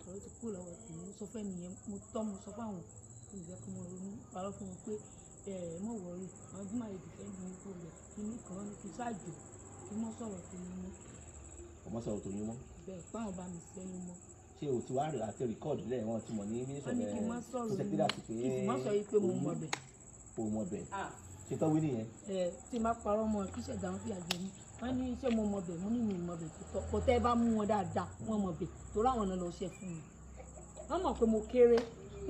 ọ̀rọ̀ ti kú lọ́wọ́ tèmi mo sọ fẹ́ nìyẹn mo sọ fáwọn olùfẹ́ kí wọ́n ronú parọ́ fún wọn pé mọ̀ wọ́ọ́rì àwọn bí màá yẹ dìfẹ́ǹdì ní kó lẹ̀ kí ní kàn kí ṣáàjò kí mọ́ sọ̀rọ̀ tèmi mọ́. ọmọ sọ̀rọ̀ tó yín mọ́. bẹ́ẹ̀ páwọn bá mi sẹ́yìn mọ́. ṣé o ti wá rè àti rìkọ́ọ̀dù lẹ́yìn wọn ti mọ̀ ní mínísọ̀ bẹ́ẹ̀ kí n má sọ̀rọ̀ kí n má sọ yìí pé mo mọ̀ bẹ̀. o mọ̀ bẹ̀ ṣe tọ́ wí nìyẹn. tí má parọ́ mọ́ kí ṣẹ̀dá wọn fi àjẹ mi wọ́n ní ṣé mo mọ̀ bẹ̀ mo ní mi mọ̀ bẹ̀ tó tọ́ kò tẹ́ bá mú wọn dáadáa wọ́n mọ̀ bẹ̀ torí àwọn náà lọ ṣe fún mi wọ́n mọ̀ pé mo kéré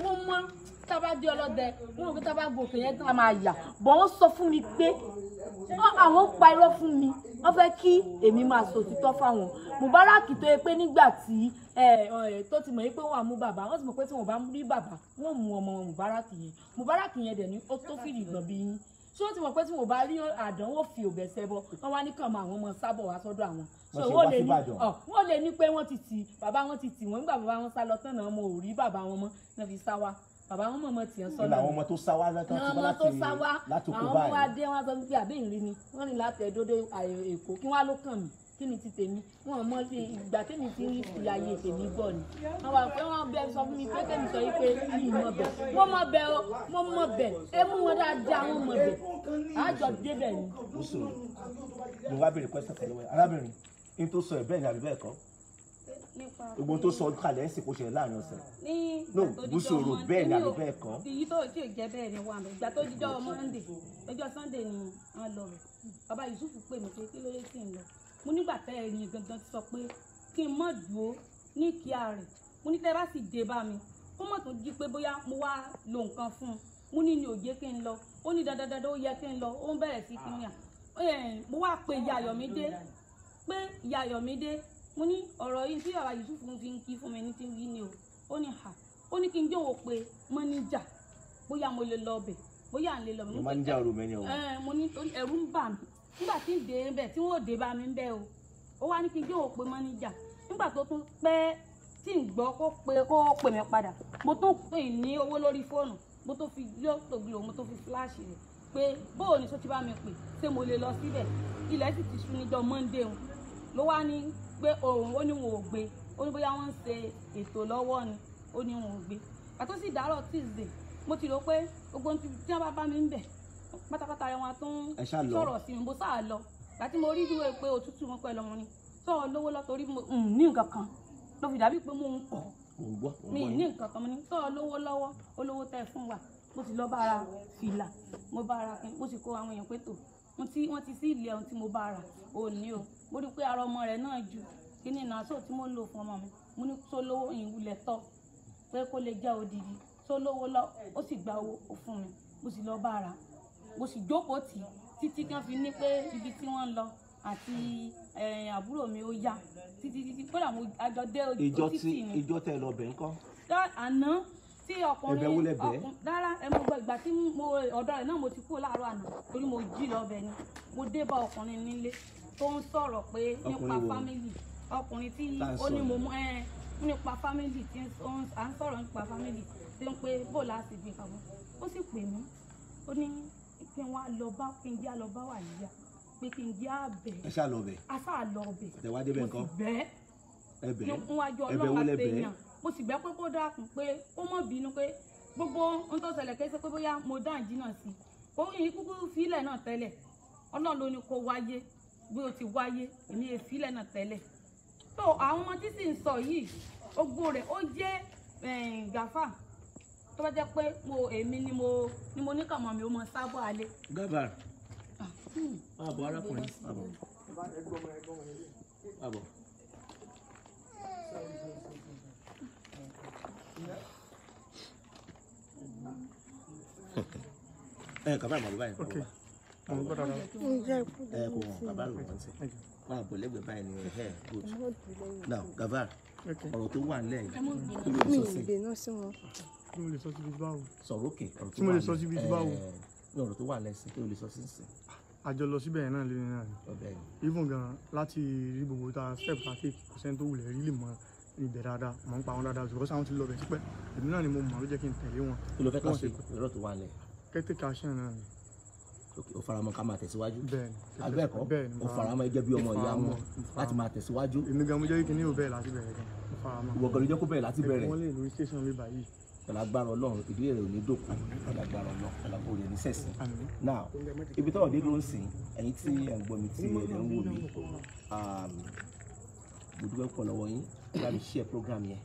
wọ́n mọ̀ tábà dé ọlọ́dẹ wọ́n mọ̀ pé tábà gòkè yẹn tá a máa yà bọ̀ wọ́n sọ fún mi pé àwọn pa irọ́ fún mi wọ́n fẹ́ kí èmi máa sọ òtítọ́ fáwọn Mubarak tó yẹ pé nígbà tí tó ti mọ̀ yín pé wọ́n á mú bàbá wọ́n sì mọ̀ pé tí wọ́n bá rí bàbá wọ́n mú ọmọ Mubarak yẹn dẹ̀ ní ó tó fìdí ìgbọ̀n bí yín ṣé wọ́n ti mọ̀ pé tí wọ́n bá rí àdánwò fi òbẹ̀ sẹ́bọ̀ wọ́n wá ní kàn máa àwọn ọmọ sábọ̀ wá sọ́dọ̀ àwọn so wọ́n lè ní pé wọ́n ti tì bàbá wọn ti tì wọ́n nígbà bàbá wọn sá lọ tán náà mo ò rí bàbá wọn mọ́ náà fi sá wá bàbá wọn mọ̀mọ́ tiẹ̀ sọ lọ́wọ́ àwọn ọmọ tó sá wá látọ̀ tí wọ́n láti kó báyìí àwọn ọmọ adé wọn sọ pé àbí ìrìn ni wọ́n ní láti ẹ̀dọ́dọ̀ Èkó kí wọ́n á ló kàn mí kí ni ti tèmi wọn mọ ìgbà tèmi ti ń fi ayé tèmi bọ̀ ni àwọn àpẹ wọn bẹ sọ fún mi pé tèmi sọ yìí pé mi mọ bẹ mo mọ bẹ o mo mọ bẹ ẹ mú wọn dáadáa wọn mọ bẹ àjọ débẹ̀ ni. mo wá béèrè question pẹ̀lú ẹ arábìnrin ní tó sọ ẹ bẹ́ẹ̀ ni àbí bẹ́ẹ̀ kọ́. gbogbo tó sọ kalẹ̀ ń sì kó ṣẹlẹ̀ láàrin ọ̀sẹ̀. ní no bùsùrù bẹ́ẹ̀ ni àbí bẹ́ẹ̀ kọ́. èyí tó tí ò jẹ́ bẹ́ẹ̀ ni wà mí ìgbà tó jíjọ́ Monday ọjọ́ Sunday ni wọ́n lọ rẹ̀ bàbá Yusuf pè mí pé kí ló dé tí ń lọ mo nígbà tẹ́ ẹ̀yìn gangan ti sọ pé kí n mọ̀ dúró ní kíá rẹ̀ mo ní tẹ́ bá sì dé bá mi ó mọ̀ tó jí pé bóyá mo wá lo nǹkan fún un mo ní ní òye kí n lọ ó ní dandandandan ó yẹ kí n lọ ó ń bẹ̀rẹ̀ sí kí n yà mo wá pe ìyá Ayọ̀mídé pé ìyá Ayọ̀mídé mo ní ọ̀rọ̀ yìí tí bàbá Yusuf fi ń kí fún mi ní ti wí ni o ó ní ha ó ní kí n jọ̀wọ́ pé mọ́níjà bóyá mo lè lọ bẹ̀ bóyá à ń lè lọ bẹ̀. mọ́níjà ọ̀rọ̀ mẹ́ni ọ̀hún. mo ní ẹ̀rù ń bà mí nígbà tí ń dé bẹ̀ tí wọ́n ò dé bá mi ń bẹ̀ o ó wá ní kí n jọ̀wọ́ pé mọ́níjà nígbà tó tún pẹ́ tí ń gbọ́ kó pè mí padà mo tún pè ní owó lórí fóònù mo tó fi yọ tògbìlò mo tó fi fíláàṣì rẹ̀ pé bóò ní sọ ti bá mi pè ṣé mo lè lọ síbẹ̀ ilẹ̀ sì ti ṣú níjọ́ Monday òun ló wá ní pé òun ó ní wọn ò gbé ó ní bóyá wọ́n ń ṣe ètò lọ́wọ́ ni ó ní wọn ò gbé àtó sì dárọ̀ Tuesday mo ti rò pé gbogbo tí wọ́n bá mi ń bẹ̀ pátápátá rẹ̀ wọn tó ń sọ̀rọ̀ sí mi bó sáà lọ láti mo rí ìwé pé òtútù wọn pẹ̀lú ọmọ ni sọ̀rọ̀ lówó lọ torí ní nǹkan kan ló fi dàbí pé mo ń kọ̀ mi ní nǹkan kan mo ní sọ̀rọ̀ lówó lọ́wọ́ olówó tẹ́ fún wa mo sì lọ bá ara fìlà mo bá ara kí mo sì kó àwọn èèyàn pé tò wọ́n ti sí ilé ohun tí mo bá ara òní o mo rí pé ara ọmọ rẹ̀ náà ju kíní ìnáṣọ tí mo ń lò fún ọmọ mi mo ní tó lówó ìwúlẹ̀ tọ́ pé kó lè jẹ́ odidi tó lówó lọ ó sì gba owó fún mi mo sì lọ bá ara mo sì jókòó tì títí kan fi ní pé ibi tí wọ́n ń lọ àti àbúrò mi ó yá títí kódà mo àjọ dé ojú títì ni. ìjọ tẹ lọ bẹ̀ ń kọ́. àná tí ọkùnrin ẹ̀bẹ̀ wúlẹ̀ bẹ́ẹ̀. rárá mo gbọ́ ìgbà tí mo ọ̀dọ̀ rẹ̀ náà mo ti kú láàárọ̀ àná torí mo jí lọ bẹ̀ ni mo dé bá ọkùnrin nílé tó ń sọ̀rọ̀ pé nípa fámìlì ọkùnrin tí ó ní mo mú nípa fámìlì tí à ń sọ̀rọ̀ nípa fámìlì tí ń pé bó láti gbé kàwé ó sì pè mí ó ní kí n wá lọ bá kí n jẹ́ lọ bá wà níyà pé kí n jẹ́ àbẹ̀. ẹ ṣáà lọ bẹ̀. a ṣáà lọ bẹ̀. tẹ̀wá débẹ̀ nǹkan. mo sì bẹ́ẹ̀. ẹbẹ̀ níwájú ọlọ́pàá àtẹ̀yàn mo sì bẹ́ pé kó dákun pé ó mọ̀ bínú pé gbogbo ohun tó ṣẹlẹ̀ kẹ́sẹ́ pé bóyá mo dá ìjìnà sí i ó yìn kúkú fílẹ̀ náà tẹ́lẹ̀ Ọlọ́run ló ní kó wáyé bí ó ti wáyé èmi è fílẹ̀ náà tẹ́lẹ̀ tó àwọn ọmọ tí sì ń sọ yìí ogbó rẹ̀ ó jẹ́ gàfà tó bá jẹ́ pé èmi ni mo ní kàmọ́ mi ó mọ sábọ̀ alẹ́. Gafar àbọ̀ arákùnrin àbọ̀ àbọ̀. Gafar màlúù báyìí kọ́ wa kò hàn Gafar ló wọ́n ti máa bọ̀ lẹ́gbẹ̀ẹ́ báyìí ni good now Gafar ọ̀rọ̀ tó wà nílẹ̀ yìí kí ló lè sọ sí mi ìdènà sí wọn. tí mo lè sọ síbi báwo. sọ̀rọ̀ òkè ọ̀rọ̀ tí mo lè sọ síbi báwo. ní ọ̀rọ̀ tó wà lẹ́sìn kí ló lè sọ sí sìn. àjọ lọ síbẹ̀ yẹn náà lé náà ni even gan láti rí gbogbo ta step ta take kò sẹ́ni tó wulẹ̀ rí lè mọ ibẹ̀ dáadáa mọ̀ ń pa wọn dáadáa ṣùgbọ́n sáwọn ti lọ bẹ̀ tipẹ́ èmi náà ni mo mọ̀ ló jẹ́ kí n tẹ̀lé wọn. kí ló fẹ́ ká ṣe ọ̀rọ̀ tó wà lẹ̀. kẹ́tẹ́kẹ́ aṣẹ́ náà ni. o faramọ́ ká máa tẹ̀síwájú. bẹ́ẹ̀ni abẹ́ẹ̀kọ́ o faramọ́ ẹgẹ́ bí ọmọ ìyá wọn láti máa tẹ̀síwájú. èmi gan mo jẹ́ kí ní ò bẹ́ẹ̀ láti bẹ̀rẹ̀ gan mo faramọ́. ìwọ gan ló jẹ́ kó bẹ̀rẹ̀ láti bẹ̀rẹ̀. wọ́n lè lórí station mi báyìí. Alágbára Ọlọ́run ìdílé rẹ̀ ò ní dòkú alágbára Ọlọ́run alágbára rẹ̀ ní sẹ̀sìn. now ibi tọ́wọ́ dé ló ń sìn ẹ̀yin tí ẹ̀ ń gbọ́ mi tí ẹ̀ ń wò mí mo dúpẹ́ pọ̀ lọ́wọ́ yín bá mi share program yẹn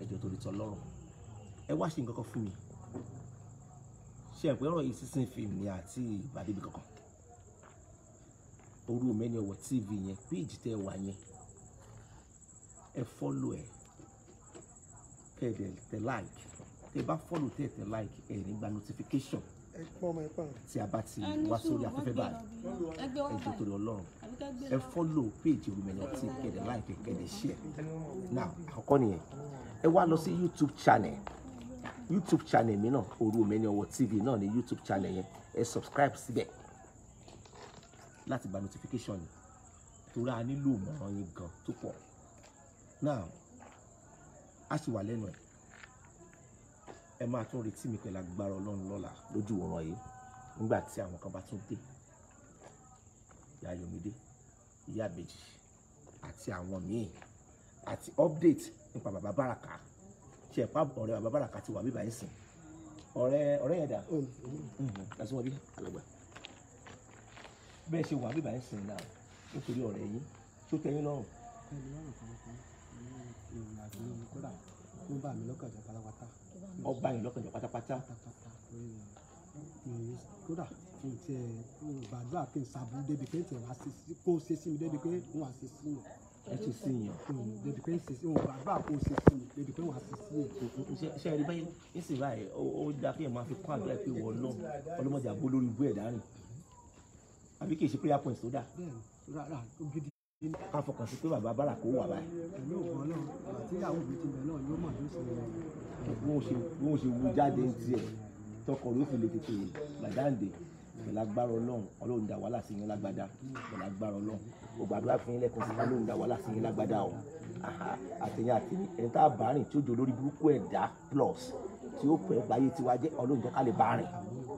ẹjọ́ torí tọ́ lọ́rùn ẹ wá ṣe nǹkan kan fún mi ṣe ẹ̀pẹ́ ọ̀rọ̀ yìí sísìn fíìmù ni àti ìbàdíbi kankan Orúmẹ́ni Ọ̀wọ̀ TV yẹn péèjì tẹ́ wà yẹn ẹ follow ẹ kẹ́ ẹ tẹ like tẹ bá follow tẹ tẹ like ẹ nígbà notification tí a bá ti wá sórí afẹ́fẹ́ báyìí ẹjọ́ torí Ọlọ́run ẹ follow page Orúmẹ́ni Ọ̀wọ̀ TV kẹ́ ẹ like kẹ́ ẹ share now àkọ́kọ́ nìyẹn ẹ wá lọ sí YouTube channel mi náà Orúmẹ́ni Ọ̀wọ̀ TV náà ní YouTube channel yẹn ẹ subscribe síbẹ̀ láti gba notification ni torí a nílò ìmọ̀ràn yín gan tó pọ̀ now a sì wà lẹ́nu ẹ̀ ẹ máa tún retí mi pẹ̀lú agbára Ọlọ́run lọ́la lójú ọ̀ràn yìí nígbà tí àwọn kan bá tún dé ìyá Ayọ̀mídé ìyá Àbèjì àti àwọn míì àti update nípa bàbá Báràká ṣe ẹ̀pá ọ̀rẹ́ bàbá Báràká ti wà bíbá yín sìn ọ̀rẹ́ yẹn dà lásìwọ̀n bí alàgbà bẹ́ẹ̀ ṣe wà bíbá yín sìn náà nítorí ọ̀rẹ́ yín tó tẹ́ yín lọ́rùn. ìrìn àjò yìí kódà ó bà mí lọ́kàn jẹ́ pátápátá. ọba yìí lọ́kàn jẹ́ pátápátá. kódà kí n tiẹ̀ gbàdúrà kí n ṣàbùrú débi pé tiẹ̀ wá kó o ṣe sí mi débi pé n wà ṣe sí yàn. ẹ ṣe sí yàn. débi pé n ṣe sí yàn gbàdúrà kó o ṣe sí mi débi pé n wà ṣe sí yàn. ṣe ẹ rí báyìí nísìnyí báyìí ó dáa kí ẹ máa fi kún àdúrà pé wọ́n náà ọlọ́mọdé àbó lórí ibú ẹ̀dá rìn àbí kì í ṣe prayer point tó dáa. bẹ́ẹ̀ni rárá ó gidi. ká fọkàn sí pé bàbá bára kó wà báyìí. pẹ̀lú ògbọ́n náà àti ìyàwó mi ti bẹ̀ náà yóò mọ̀ yóò ṣe bí wọ́n ṣe wú jáde ń tiẹ̀ tọkọ ló fi lè tètè gbàdáǹdè pẹ̀lú agbára ọlọ́run dá wàhálà sí yín lágbádá pẹ̀lú agbára ọlọ́run ó gbàdúrà fún yín lẹ́kùn sí ọlọ́run dá wàhálà sí yín lágbádá o àtẹ̀yìn àtẹ̀yìn ẹni tá a bá rìn tí ó jọ lórí burúkú ẹ̀dá plus tí ó pẹ́ báyé tiwa jẹ́ ọlọ́run jẹ́ ká lè bá rìn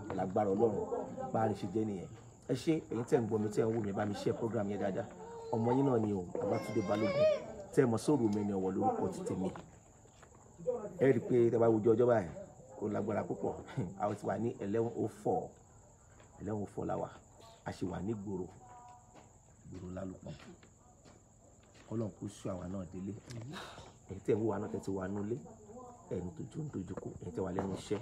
pẹ̀lú agbára ọlọ́run bá rìn ṣe jẹ́ nìyẹn. ẹ ṣé ẹ̀yin tẹ́ ń gbọ́ mi tẹ́ ń wò mí bá mi share program yẹn dáadáa ọmọ yín náà ni o Babátúndé Balógun tẹ́ ẹ mọ̀ sóòrò mi ni ọ̀wọ̀ lórúkọ ti tèmi ẹ rí i pé tẹ́ bá wojú ọjọ́ báyìí ó lágbára púpọ̀ àwọn ti wà ní 11:04 láwà a ṣì wà ní gbòòrò lálùpọ̀ ọlọ́run kò sọ àwa náà délé ẹ̀yin tẹ́ ń wò wá náà tẹ́ ti wà nulé ẹ̀yin tó jó ń dojúkọ ẹ̀yin tẹ́ wà lẹ́nu iṣẹ́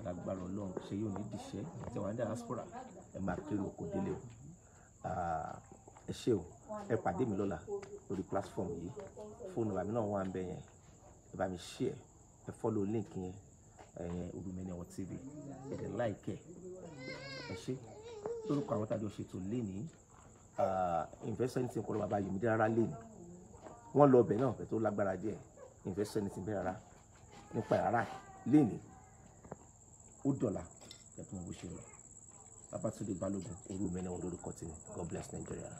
lágbára ọlọ́run ṣe yóò ní dìṣẹ́ ẹ̀yin tẹ́ wà ní diaspora ẹ̀ máa kéré oko délé o ẹ ṣé o ẹ pàdé mi lọ́la lórí platform yìí fóònù àmì náà wà ń bẹ yẹn ẹ bá mi share ẹ follow link yẹn Olúmẹni Ọ̀wọ̀ TV ẹ̀dẹ̀ láìkẹ́ ẹ ṣé lórúkọ àwọn tàbí ọ̀ṣètò lẹ́ni invest anything kọ́ ló bàbá Yèmídé rárá lẹ́ni wọ́n lọ ọbẹ̀ náà pẹ̀ tó lágbára díẹ̀ invest anything bẹ́ẹ̀ rárá nípa rárá lẹ́ni ó dọ̀là ẹ̀tún bó ṣe lọ Babátúndé Balógun Olúmẹni Ọ̀wọ̀ lórúkọ tèmi God bless Nigeria.